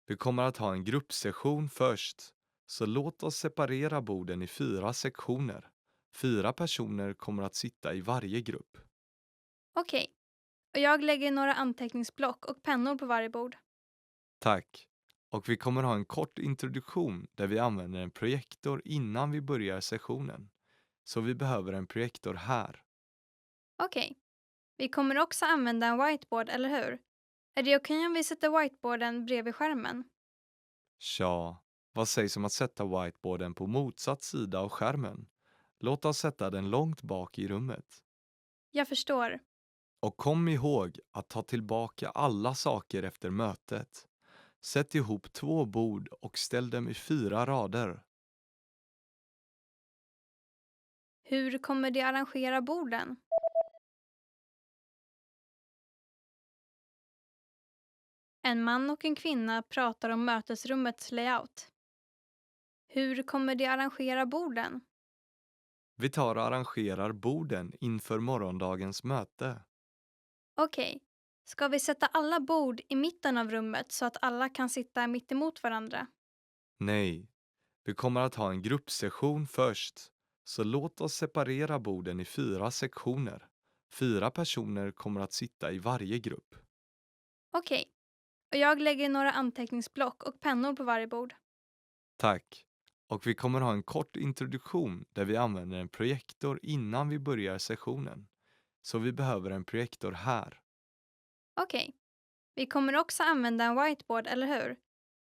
vi kommer att ha en gruppsession först. Så låt oss separera borden i 4 sektioner. 4 personer kommer att sitta i varje grupp. Okej. Och jag lägger några anteckningsblock och pennor på varje bord. Tack. Och vi kommer ha en kort introduktion där vi använder en projektor innan vi börjar sessionen. Så vi behöver en projektor här. Okej. Vi kommer också använda en whiteboard, eller hur? Är det okej om vi sätter whiteboarden bredvid skärmen? Tja, vad sägs om att sätta whiteboarden på motsatt sida av skärmen? Låt oss sätta den långt bak i rummet. Jag förstår. Och kom ihåg att ta tillbaka alla saker efter mötet. Sätt ihop 2 bord och ställ dem i 4 rader. Hur kommer de arrangera borden? En man och en kvinna pratar om mötesrummets layout. Hur kommer de arrangera borden? Vi tar och arrangerar borden inför morgondagens möte. Okej. Ska vi sätta alla bord i mitten av rummet så att alla kan sitta mitt emot varandra? Nej, vi kommer att ha en gruppsession först. Så låt oss separera borden i 4 sektioner. 4 personer kommer att sitta i varje grupp. Okej. Och jag lägger några anteckningsblock och pennor på varje bord. Tack. Och vi kommer ha en kort introduktion där vi använder en projektor innan vi börjar sessionen. Så vi behöver en projektor här. Okej. Vi kommer också använda en whiteboard, eller hur?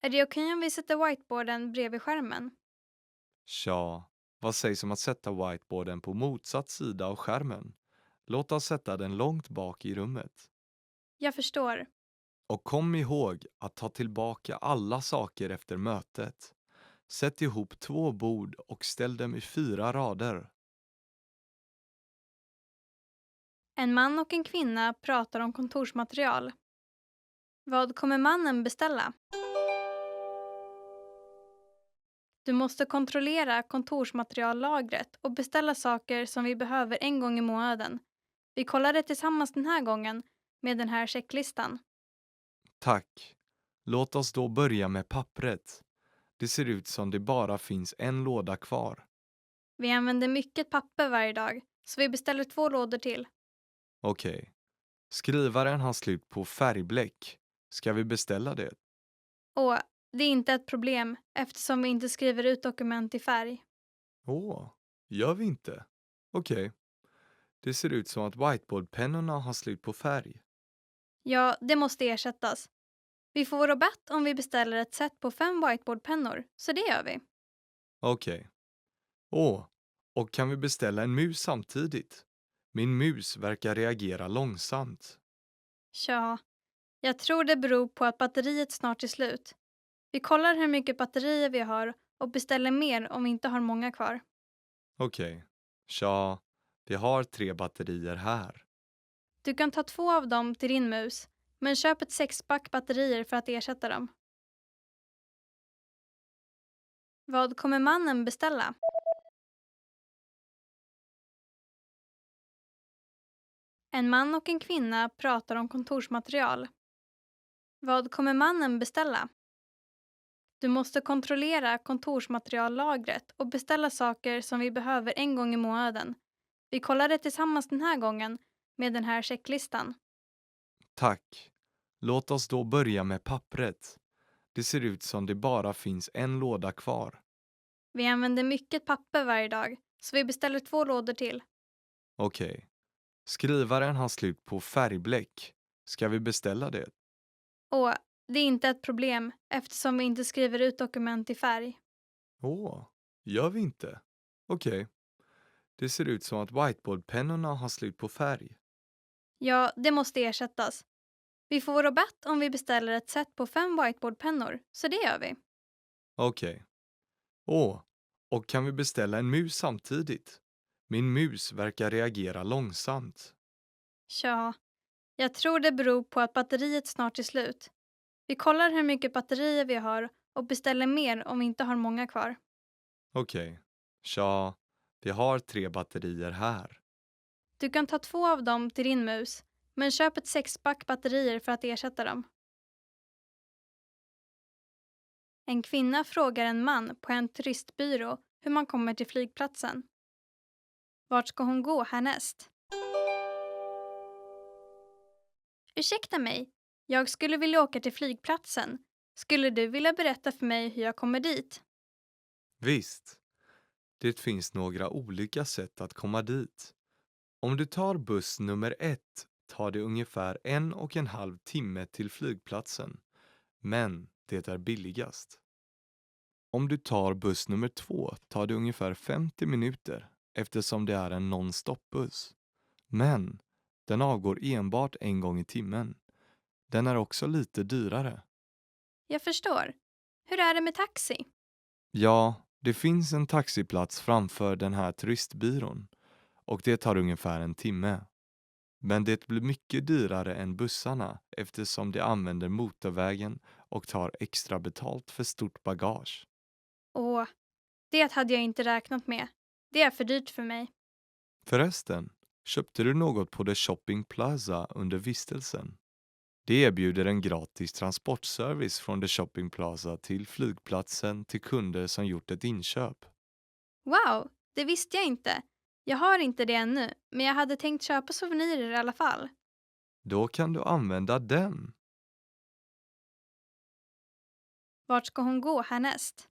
Är det okej om vi sätter whiteboarden bredvid skärmen? Tja, vad sägs om att sätta whiteboarden på motsatt sida av skärmen? Låt oss sätta den långt bak i rummet. Jag förstår. Och kom ihåg att ta tillbaka alla saker efter mötet. Sätt ihop 2 bord och ställ dem i 4 rader. En man och en kvinna pratar om kontorsmaterial. Vad kommer mannen beställa? Du måste kontrollera kontorsmateriallagret och beställa saker som vi behöver en gång i månaden. Vi kollar det tillsammans den här gången med den här checklistan. Tack. Låt oss då börja med pappret. Det ser ut som det bara finns en låda kvar. Vi använder mycket papper varje dag, så vi beställer 2 lådor till. Okej. Skrivaren har slut på färgbläck. Ska vi beställa det? Och det är inte ett problem eftersom vi inte skriver ut dokument i färg. Gör vi inte? Okej. Det ser ut som att whiteboardpennorna har slut på färg. Ja, det måste ersättas. Vi får rabatt om vi beställer ett set på 5 whiteboardpennor, så det gör vi. Okej. Och kan vi beställa en mus samtidigt? Min mus verkar reagera långsamt. Tja, jag tror det beror på att batteriet snart är slut. Vi kollar hur mycket batterier vi har och beställer mer om vi inte har många kvar. Okej. Tja, vi har 3 batterier här. Du kan ta 2 av dem till din mus, men köp ett 6-pack batterier för att ersätta dem. Vad kommer mannen beställa? En man och en kvinna pratar om kontorsmaterial. Vad kommer mannen beställa? Du måste kontrollera kontorsmateriallagret och beställa saker som vi behöver en gång i månaden. Vi kollar det tillsammans den här gången med den här checklistan. Tack. Låt oss då börja med pappret. Det ser ut som det bara finns en låda kvar. Vi använder mycket papper varje dag, så vi beställer 2 lådor till. Okej. Skrivaren har slut på färgbläck. Ska vi beställa det? Och det är inte ett problem eftersom vi inte skriver ut dokument i färg. Gör vi inte? Okej. Det ser ut som att whiteboardpennorna har slut på färg. Ja, det måste ersättas. Vi får rabatt om vi beställer ett set på 5 whiteboardpennor, så det gör vi. Okej. Och kan vi beställa en mus samtidigt? Min mus verkar reagera långsamt. Tja, jag tror det beror på att batteriet snart är slut. Vi kollar hur mycket batterier vi har och beställer mer om vi inte har många kvar. Okej. Tja, vi har 3 batterier här. Du kan ta 2 av dem till din mus, men köp ett 6-pack batterier för att ersätta dem. En kvinna frågar en man på en turistbyrå hur man kommer till flygplatsen. Vart ska hon gå härnäst? Ursäkta mig, jag skulle vilja åka till flygplatsen. Skulle du vilja berätta för mig hur jag kommer dit? Visst. Det finns några olika sätt att komma dit. Om du tar buss nummer 1 tar det ungefär 1,5 timme till flygplatsen. Men det är billigast. Om du tar buss nummer 2 tar det ungefär 50 minuter eftersom det är en non-stop-buss. Men den avgår enbart en gång i timmen. Den är också lite dyrare. Jag förstår. Hur är det med taxi? Ja, det finns en taxiplats framför den här turistbyrån och det tar ungefär en timme. Men det blir mycket dyrare än bussarna eftersom de använder motorvägen och tar extra betalt för stort bagage. Det hade jag inte räknat med. Det är för dyrt för mig. Förresten, köpte du något på The Shopping Plaza under vistelsen? Det erbjuder en gratis transportservice från The Shopping Plaza till flygplatsen till kunder som gjort ett inköp. Wow, det visste jag inte. Jag har inte det ännu, men jag hade tänkt köpa souvenirer i alla fall. Då kan du använda den. Vart ska hon gå härnäst?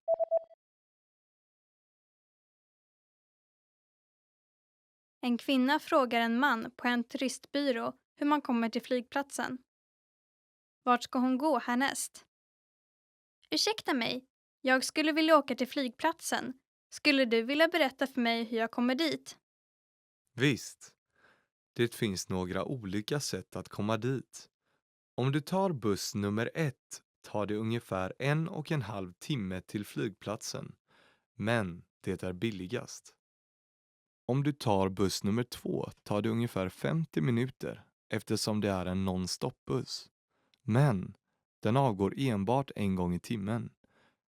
En kvinna frågar en man på en turistbyrå hur man kommer till flygplatsen. Vart ska hon gå härnäst? Ursäkta mig, jag skulle vilja åka till flygplatsen. Skulle du vilja berätta för mig hur jag kommer dit? Visst. Det finns några olika sätt att komma dit. Om du tar buss nummer 1 tar det ungefär 1,5 timme till flygplatsen. Men det är billigast. Om du tar buss nummer 2 tar det ungefär 50 minuter eftersom det är en non-stop-buss. Men den avgår enbart en gång i timmen.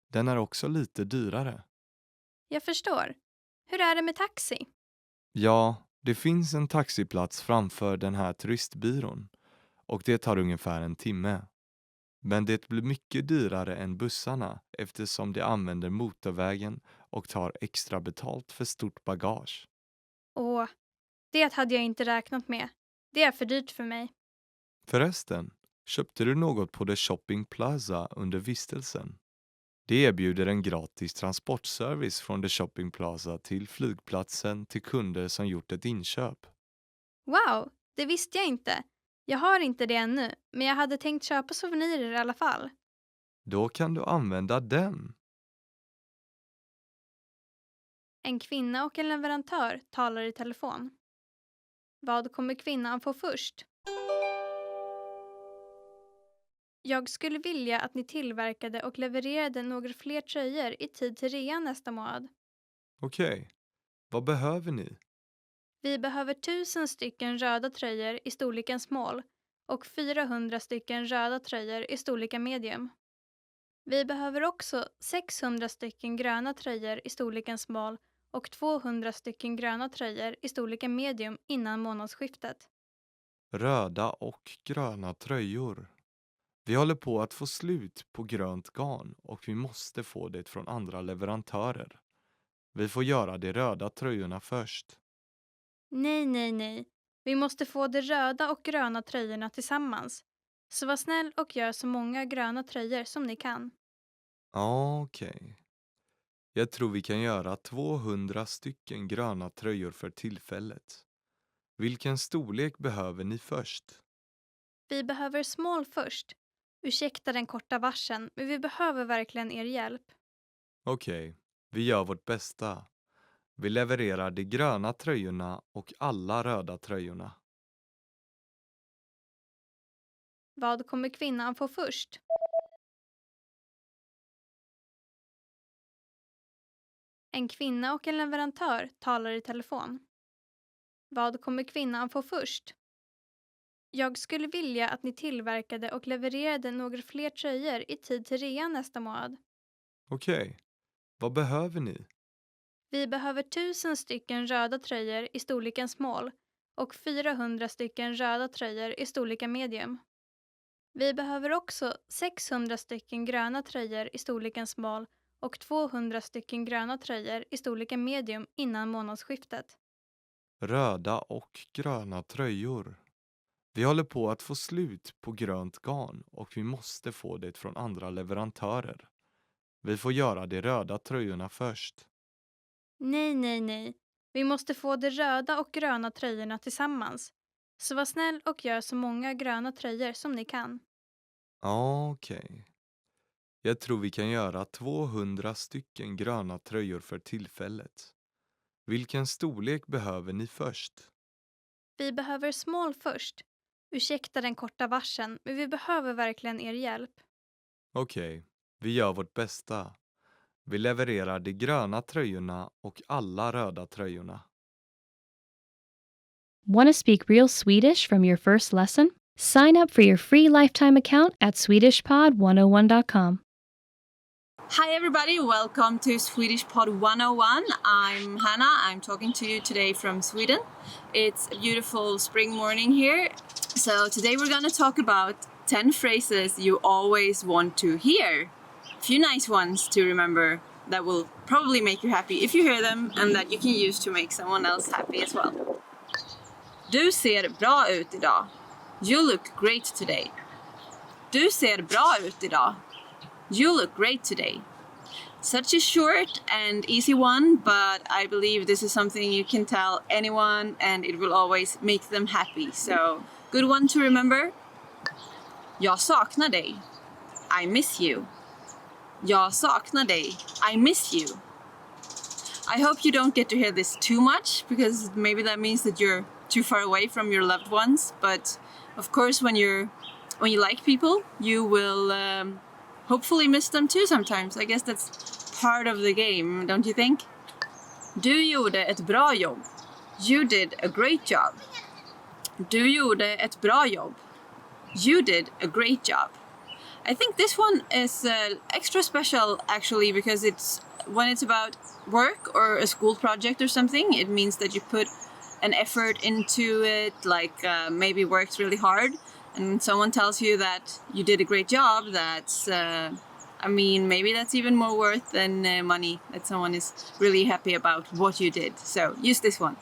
Den är också lite dyrare. Jag förstår. Hur är det med taxi? Ja, det finns en taxiplats framför den här turistbyrån och det tar ungefär en timme. Men det blir mycket dyrare än bussarna eftersom de använder motorvägen och tar extra betalt för stort bagage. Det hade jag inte räknat med. Det är för dyrt för mig. Förresten, köpte du något på The Shopping Plaza under vistelsen? Det erbjuder en gratis transportservice från The Shopping Plaza till flygplatsen till kunder som gjort ett inköp. Wow, det visste jag inte. Jag har inte det ännu, men jag hade tänkt köpa souvenirer i alla fall. Då kan du använda den. En kvinna och en leverantör talar i telefon. Vad kommer kvinnan få först? Jag skulle vilja att ni tillverkade och levererade några fler tröjor i tid till rean nästa månad. Okej, vad behöver ni? Vi behöver 1000 stycken röda tröjor i storleken small och 400 stycken röda tröjor i storleken medium. Vi behöver också 600 stycken gröna tröjor i storleken small och 200 stycken gröna tröjor i storleken medium innan månadsskiftet. Röda och gröna tröjor. Vi håller på att få slut på grönt garn och vi måste få det från andra leverantörer. Vi får göra de röda tröjorna först. Nej. Vi måste få de röda och gröna tröjorna tillsammans. Så var snäll och gör så många gröna tröjor som ni kan. Ja, okej. Jag tror vi kan göra 200 stycken gröna tröjor för tillfället. Vilken storlek behöver ni först? Vi behöver small först. Ursäkta den korta varseln, men vi behöver verkligen er hjälp. Okej, vi gör vårt bästa. Vi levererar de gröna tröjorna och alla röda tröjorna. Vad kommer kvinnan få först? En kvinna och en leverantör talar i telefon. Vad kommer kvinnan få först? Jag skulle vilja att ni tillverkade och levererade några fler tröjor i tid till rean nästa månad. Okej, vad behöver ni? Vi behöver 1000 stycken röda tröjor i storleken small och 400 stycken röda tröjor i storleken medium. Vi behöver också 600 stycken gröna tröjor i storleken small och 200 stycken gröna tröjor i storleken medium innan månadsskiftet. Röda och gröna tröjor. Vi håller på att få slut på grönt garn och vi måste få det från andra leverantörer. Vi får göra de röda tröjorna först. Nej. Vi måste få de röda och gröna tröjorna tillsammans. Så var snäll och gör så många gröna tröjor som ni kan. Ja, okej. Jag tror vi kan göra 200 stycken gröna tröjor för tillfället. Vilken storlek behöver ni först? Vi behöver small först. Ursäkta den korta varseln, men vi behöver verkligen er hjälp. Okej, vi gör vårt bästa. Vi levererar de gröna tröjorna och alla röda tröjorna. Want to speak real Swedish from your first lesson? Sign up for your free lifetime account at SwedishPod101.com. Hi everybody, welcome to Swedish Pod 101. I'm Hannah. I'm talking to you today from Sweden. It's a beautiful spring morning here. So today we're going to talk about 10 phrases you always want to hear. A few nice ones to remember that will probably make you happy if you hear them and that you can use to make someone else happy as well. Du ser bra ut idag. You look great today. Du ser bra ut idag. You look great today. Such a short and easy one, but I believe this is something you can tell anyone and it will always make them happy. So, good one to remember. Jag saknar dig. I miss you. Jag saknar dig. I miss you. I hope you don't get to hear this too much because maybe that means that you're too far away from your loved ones. But of course, when you like people, you will hopefully miss them too sometimes. I guess that's part of the game, don't you think? Du gjorde ett bra jobb. You did a great job. Du gjorde ett bra jobb. You did a great job. I think this one is extra special actually because when it's about work or a school project or something, it means that you put an effort into it, like maybe worked really hard, and someone tells you that you did a great job. That's maybe that's even more worth than money, that someone is really happy about what you did. So use this one.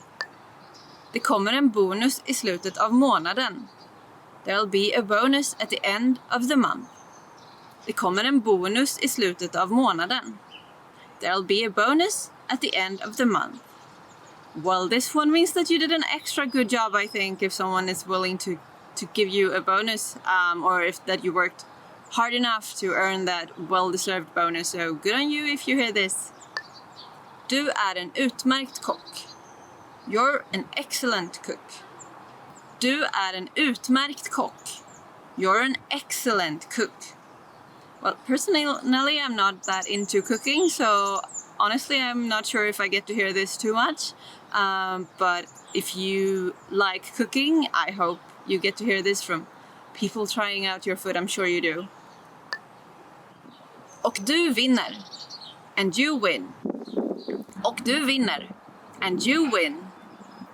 Det kommer en bonus i slutet av månaden. There'll be a bonus at the end of the month. Det kommer en bonus i slutet av månaden. There'll be a bonus at the end of the month. Well, this one means that you did an extra good job, I think, if someone is willing to give you a bonus, or if that you worked hard enough to earn that well-deserved bonus. So good on you if you hear this. Du är en utmärkt kock. You're an excellent cook. Du är en utmärkt kock. You're an excellent cook. Well, personally, I'm not that into cooking, so honestly, I'm not sure if I get to hear this too much. But if you like cooking, I hope you get to hear this from people trying out your food. I'm sure you do. Och du vinner. And you win. Och du vinner. And you win.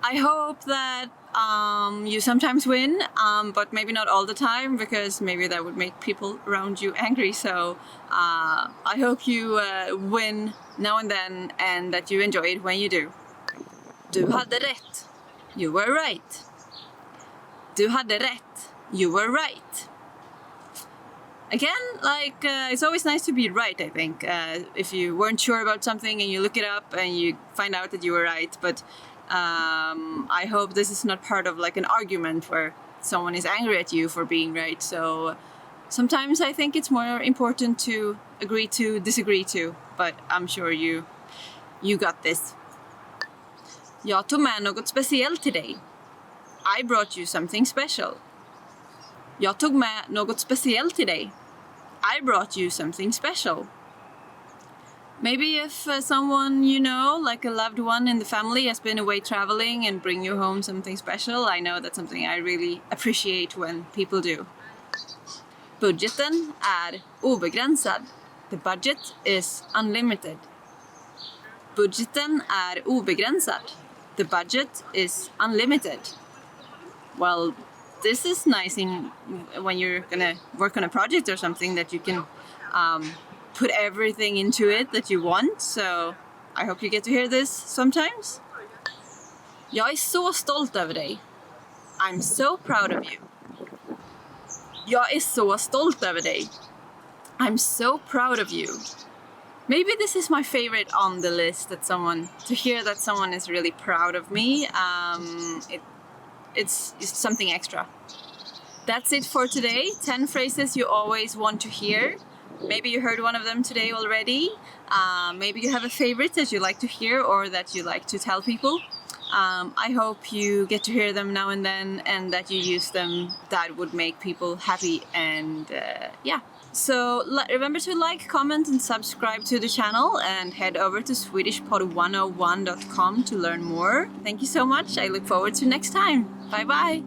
I hope that you sometimes win, but maybe not all the time, because maybe that would make people around you angry. So I hope you win now and then, and that you enjoy it when you do. Du hade rätt. You were right. Du hade rätt. You were right. Again, it's always nice to be right, I think. If you weren't sure about something and you look it up and you find out that you were right. But I hope this is not part of an argument where someone is angry at you for being right. So sometimes I think it's more important to agree to disagree to. But I'm sure you got this. Jag tog med något speciellt till dig. I brought you something special. Jag tog med något speciellt till dig. I brought you something special. Maybe if someone you know, like a loved one in the family, has been away traveling and bring you home something special, I know that's something I really appreciate when people do. Budgeten är obegränsad. The budget is unlimited. Budgeten är obegränsad. The budget is unlimited. Well, this is nice when you're gonna work on a project or something, that you can put everything into it that you want. So I hope you get to hear this sometimes. Jag är så stolt över dig. I'm so proud of you. Jag är så stolt över dig. I'm so proud of you. Maybe this is my favorite on the list, to hear that someone is really proud of me. It's something extra. That's it for today. 10 phrases you always want to hear. Maybe you heard one of them today already. Maybe you have a favorite that you like to hear or that you like to tell people. I hope you get to hear them now and then, and that you use them. That would make people happy. And yeah. So remember to like, comment, and subscribe to the channel, and head over to swedishpod101.com to learn more. Thank you so much. I look forward to next time. Bye bye!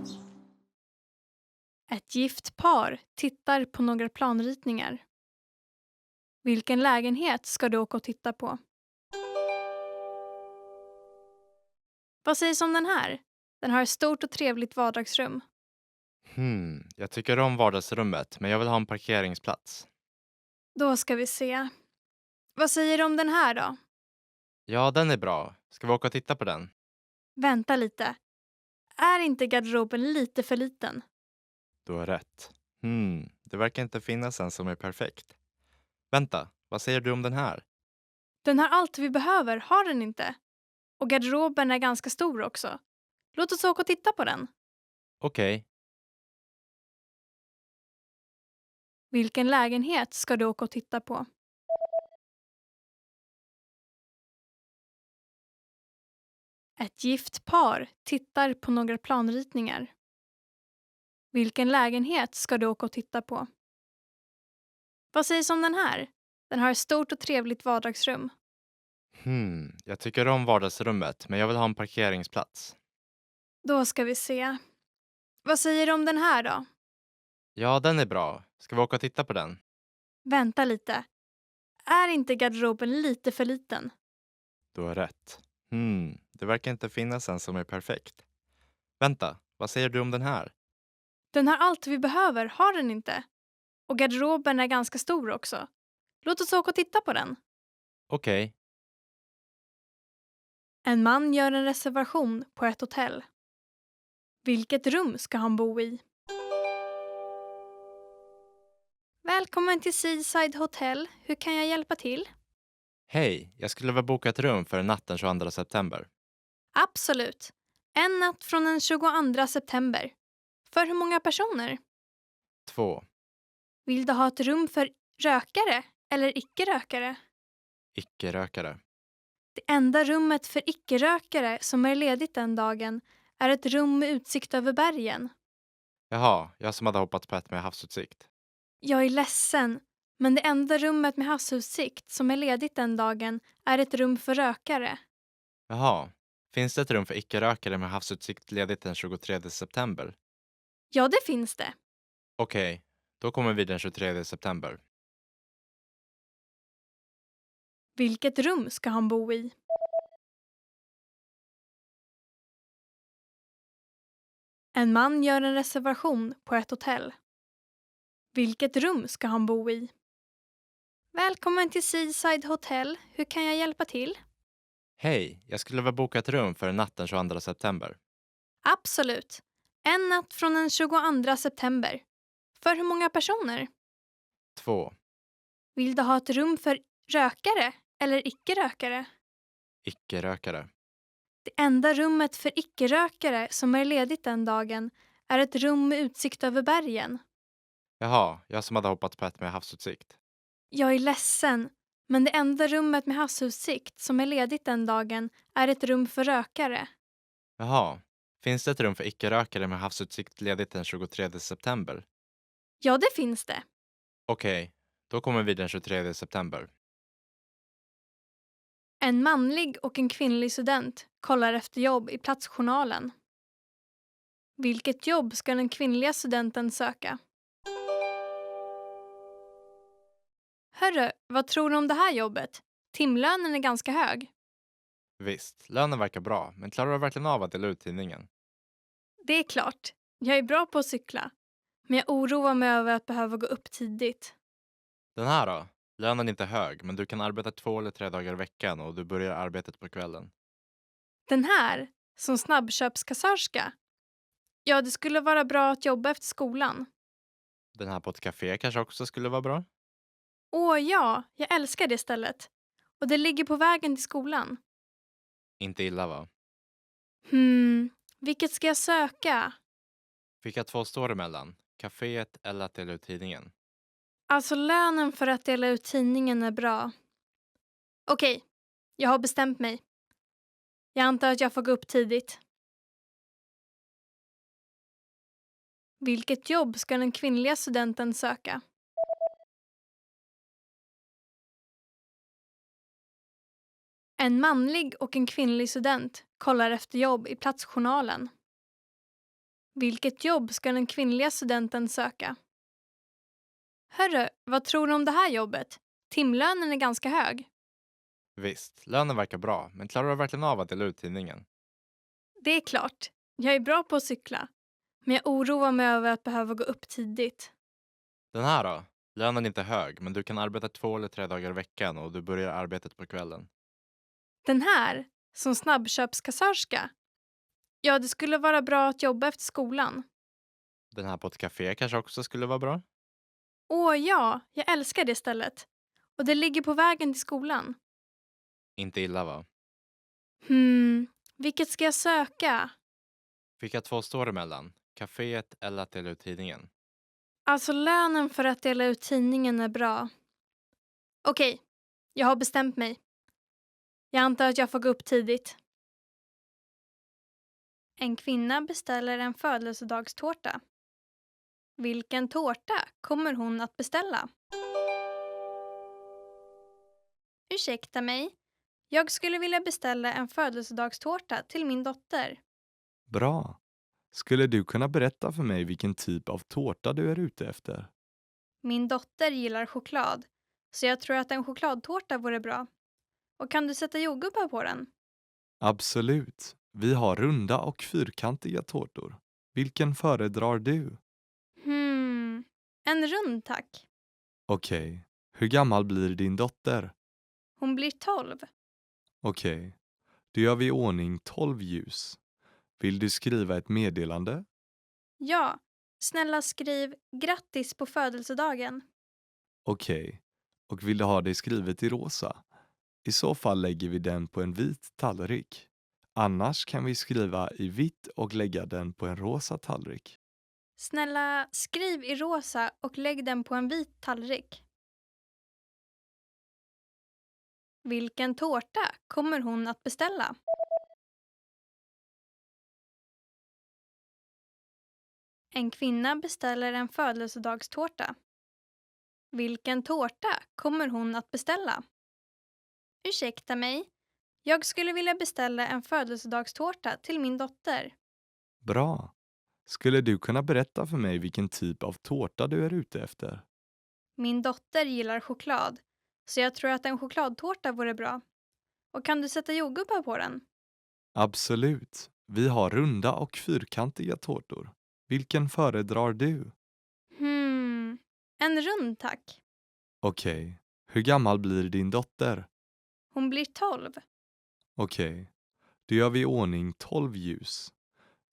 Ett gift par tittar på några planritningar. Vilken lägenhet ska du åka och titta på? Vad sägs om den här? Den har ett stort och trevligt vardagsrum. Jag tycker om vardagsrummet, men jag vill ha en parkeringsplats. Då ska vi se. Vad säger du om den här då? Ja, den är bra. Ska vi åka och titta på den? Vänta lite. Är inte garderoben lite för liten? Du har rätt. Det verkar inte finnas en som är perfekt. Vänta, vad säger du om den här? Den har allt vi behöver, har den inte? Och garderoben är ganska stor också. Låt oss åka och titta på den. Okej. Vilken lägenhet ska du åka och titta på? Ett gift par tittar på några planritningar. Vilken lägenhet ska du åka och titta på? Vad sägs om den här? Den har ett stort och trevligt vardagsrum. Jag tycker om vardagsrummet, men jag vill ha en parkeringsplats. Då ska vi se. Vad säger du om den här då? Ja, den är bra. Ska vi åka och titta på den? Vänta lite. Är inte garderoben lite för liten? Du har rätt. Det verkar inte finnas en som är perfekt. Vänta, vad säger du om den här? Den har allt vi behöver, har den inte? Och garderoben är ganska stor också. Låt oss åka och titta på den. Okej. En man gör en reservation på ett hotell. Vilket rum ska han bo i? Välkommen till Seaside Hotel. Hur kan jag hjälpa till? Hej, jag skulle vilja boka ett rum för natten 22 september. Absolut. En natt från den 22 september. För hur många personer? 2. Vill du ha ett rum för rökare eller icke-rökare? Icke-rökare. Det enda rummet för icke-rökare som är ledigt den dagen är ett rum med utsikt över bergen. Jaha, jag som hade hoppats på ett med havsutsikt. Jag är ledsen, men det enda rummet med havsutsikt som är ledigt den dagen är ett rum för rökare. Jaha, Finns det ett rum för icke-rökare med havsutsikt ledigt den 23 september? Ja, det finns det. Okej, då kommer vi den 23 september. Vilket rum ska han bo i? En man gör en reservation på ett hotell. Vilket rum ska han bo i? Välkommen till Seaside Hotel. Hur kan jag hjälpa till? Hej, jag skulle vilja boka ett rum för natten 22 september. Absolut. En natt från den 22 september. För hur många personer? 2. Vill du ha ett rum för rökare eller icke-rökare? Icke-rökare. Det enda rummet för icke-rökare som är ledigt den dagen är ett rum med utsikt över bergen. Jaha, jag som hade hoppat på ett med havsutsikt. Jag är ledsen, men det enda rummet med havsutsikt som är ledigt den dagen är ett rum för rökare. Jaha, finns det ett rum för icke-rökare med havsutsikt ledigt den 23 september? Ja, det finns det. Okej, då kommer vi den 23 september. En manlig och en kvinnlig student kollar efter jobb i platsjournalen. Vilket jobb ska den kvinnliga studenten söka? Hörru, vad tror du om det här jobbet? Timlönen är ganska hög. Visst, lönen verkar bra, men klarar du verkligen av att dela ut tidningen? Det är klart, jag är bra på att cykla. Men jag oroar mig över att behöva gå upp tidigt. Den här då? Lönen är inte hög, men du kan arbeta 2 eller 3 dagar i veckan och du börjar arbetet på kvällen. Den här, som snabbköpskassörska. Ja, det skulle vara bra att jobba efter skolan. Den här på ett café kanske också skulle vara bra? Åh ja, jag älskar det stället. Och det ligger på vägen till skolan. Inte illa va? Vilket ska jag söka? Vilka 2 står det mellan? Caféet eller att dela ut tidningen? Alltså lönen för att dela ut tidningen är bra. Okej, jag har bestämt mig. Jag antar att jag får gå upp tidigt. Vilket jobb ska den kvinnliga studenten söka? En manlig och en kvinnlig student kollar efter jobb i platsjournalen. Vilket jobb ska den kvinnliga studenten söka? Hörru, vad tror du om det här jobbet? Timlönen är ganska hög. Visst, lönen verkar bra, men klarar du verkligen av att dela ut tidningen? Det är klart, jag är bra på att cykla. Men jag oroar mig över att behöva gå upp tidigt. Den här då? Lönen är inte hög, men du kan arbeta 2 eller 3 dagar i veckan och du börjar arbetet på kvällen. Den här, som snabbköpskassörska. Ja, det skulle vara bra att jobba efter skolan. Den här på ett café kanske också skulle vara bra? Åh ja, jag älskar det stället. Och det ligger på vägen till skolan. Inte illa va? Vilket ska jag söka? Vilka 2 står det mellan? Caféet eller att dela ut tidningen? Alltså lönen för att dela ut tidningen är bra. Okej, jag har bestämt mig. Jag antar att jag får gå upp tidigt. En kvinna beställer en födelsedagstårta. Vilken tårta kommer hon att beställa? Ursäkta mig. Jag skulle vilja beställa en födelsedagstårta till min dotter. Bra. Skulle du kunna berätta för mig vilken typ av tårta du är ute efter? Min dotter gillar choklad, så jag tror att en chokladtårta vore bra. Och kan du sätta jordgubbar på den? Absolut. Vi har runda och fyrkantiga tårtor. Vilken föredrar du? En rund tack. Okej. Hur gammal blir din dotter? Hon blir 12. Okej. Då gör vi i ordning 12 ljus. Vill du skriva ett meddelande? Ja, snälla skriv grattis på födelsedagen. Okej. Och vill du ha det skrivet i rosa? I så fall lägger vi den på en vit tallrik. Annars kan vi skriva i vitt och lägga den på en rosa tallrik. Snälla skriv i rosa och lägg den på en vit tallrik. Vilken tårta kommer hon att beställa? En kvinna beställer en födelsedagstårta. Vilken tårta kommer hon att beställa? Ursäkta mig. Jag skulle vilja beställa en födelsedagstårta till min dotter. Bra. Skulle du kunna berätta för mig vilken typ av tårta du är ute efter? Min dotter gillar choklad, så jag tror att en chokladtårta vore bra. Och kan du sätta jordgubbar på den? Absolut. Vi har runda och fyrkantiga tårtor. Vilken föredrar du? En rund tack. Okej. Hur gammal blir din dotter? Hon blir 12. Okej. Då gör vi i ordning 12 ljus.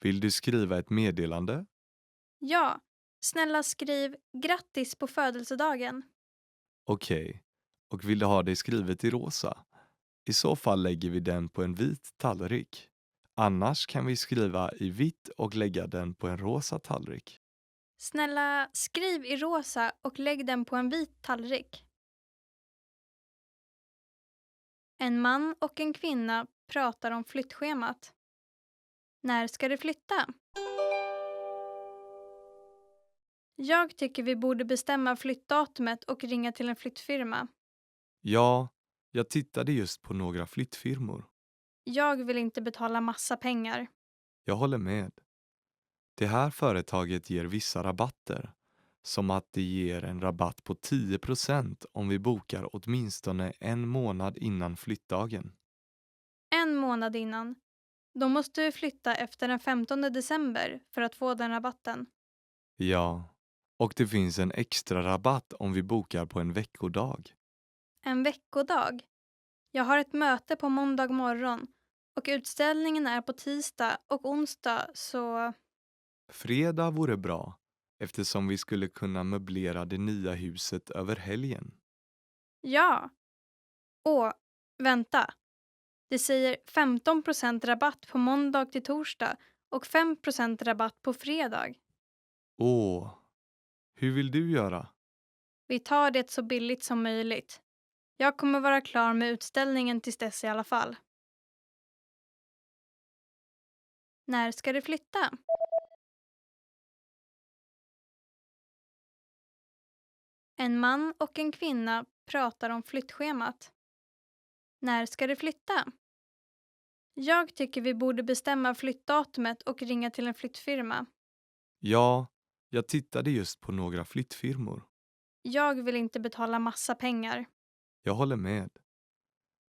Vill du skriva ett meddelande? Ja, snälla skriv grattis på födelsedagen. Okej. Och vill du ha det skrivet i rosa? I så fall lägger vi den på en vit tallrik. Annars kan vi skriva i vitt och lägga den på en rosa tallrik. Snälla skriv i rosa och lägg den på en vit tallrik. En man och en kvinna pratar om flyttschemat. När ska du flytta? Jag tycker vi borde bestämma flyttdatumet och ringa till en flyttfirma. Ja, jag tittade just på några flyttfirmor. Jag vill inte betala massa pengar. Jag håller med. Det här företaget ger vissa rabatter. Som att det ger en rabatt på 10% om vi bokar åtminstone en månad innan flyttdagen. En månad innan. Då måste du flytta efter den 15 december för att få den rabatten. Ja, och det finns en extra rabatt om vi bokar på en veckodag. En veckodag. Jag har ett möte på måndag morgon och utställningen är på tisdag och onsdag, så... Fredag vore bra, eftersom vi skulle kunna möblera det nya huset över helgen. Ja. Åh, vänta. Det säger 15% rabatt på måndag till torsdag och 5% rabatt på fredag. Åh, hur vill du göra? Vi tar det så billigt som möjligt. Jag kommer vara klar med utställningen tills dess i alla fall. När ska du flytta? En man och en kvinna pratar om flyttschemat. När ska du flytta? Jag tycker vi borde bestämma flyttdatumet och ringa till en flyttfirma. Ja, jag tittade just på några flyttfirmor. Jag vill inte betala massa pengar. Jag håller med.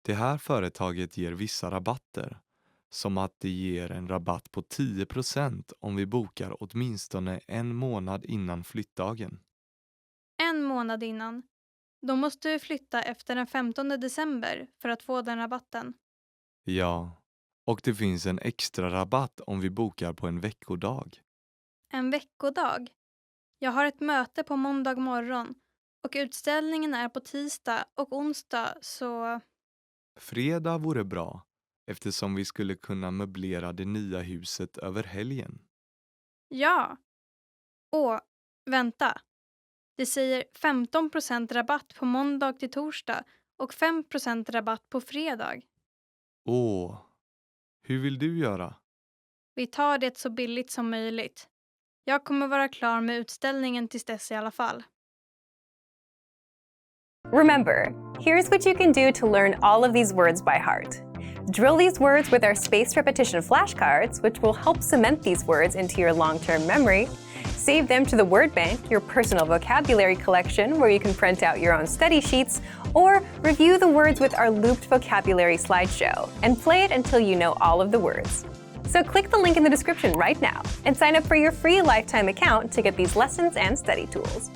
Det här företaget ger vissa rabatter. Som att det ger en rabatt på 10% om vi bokar åtminstone en månad innan flyttdagen. En månad innan. Då måste du flytta efter den 15 december för att få den rabatten. Ja, och det finns en extra rabatt om vi bokar på en veckodag. En veckodag. Jag har ett möte på måndag morgon och utställningen är på tisdag och onsdag, så... Fredag vore bra, eftersom vi skulle kunna möblera det nya huset över helgen. Ja. Åh, vänta. Det säger 15% rabatt på måndag till torsdag och 5% rabatt på fredag. Åh, hur vill du göra? Vi tar det så billigt som möjligt. Jag kommer vara klar med utställningen tills dess i alla fall. Remember, here's what you can do to learn all of these words by heart. Drill these words with our spaced repetition flashcards, which will help cement these words into your long-term memory. Save them to the word bank, your personal vocabulary collection, where you can print out your own study sheets, or review the words with our looped vocabulary slideshow, and play it until you know all of the words. So click the link in the description right now and sign up for your free lifetime account to get these lessons and study tools.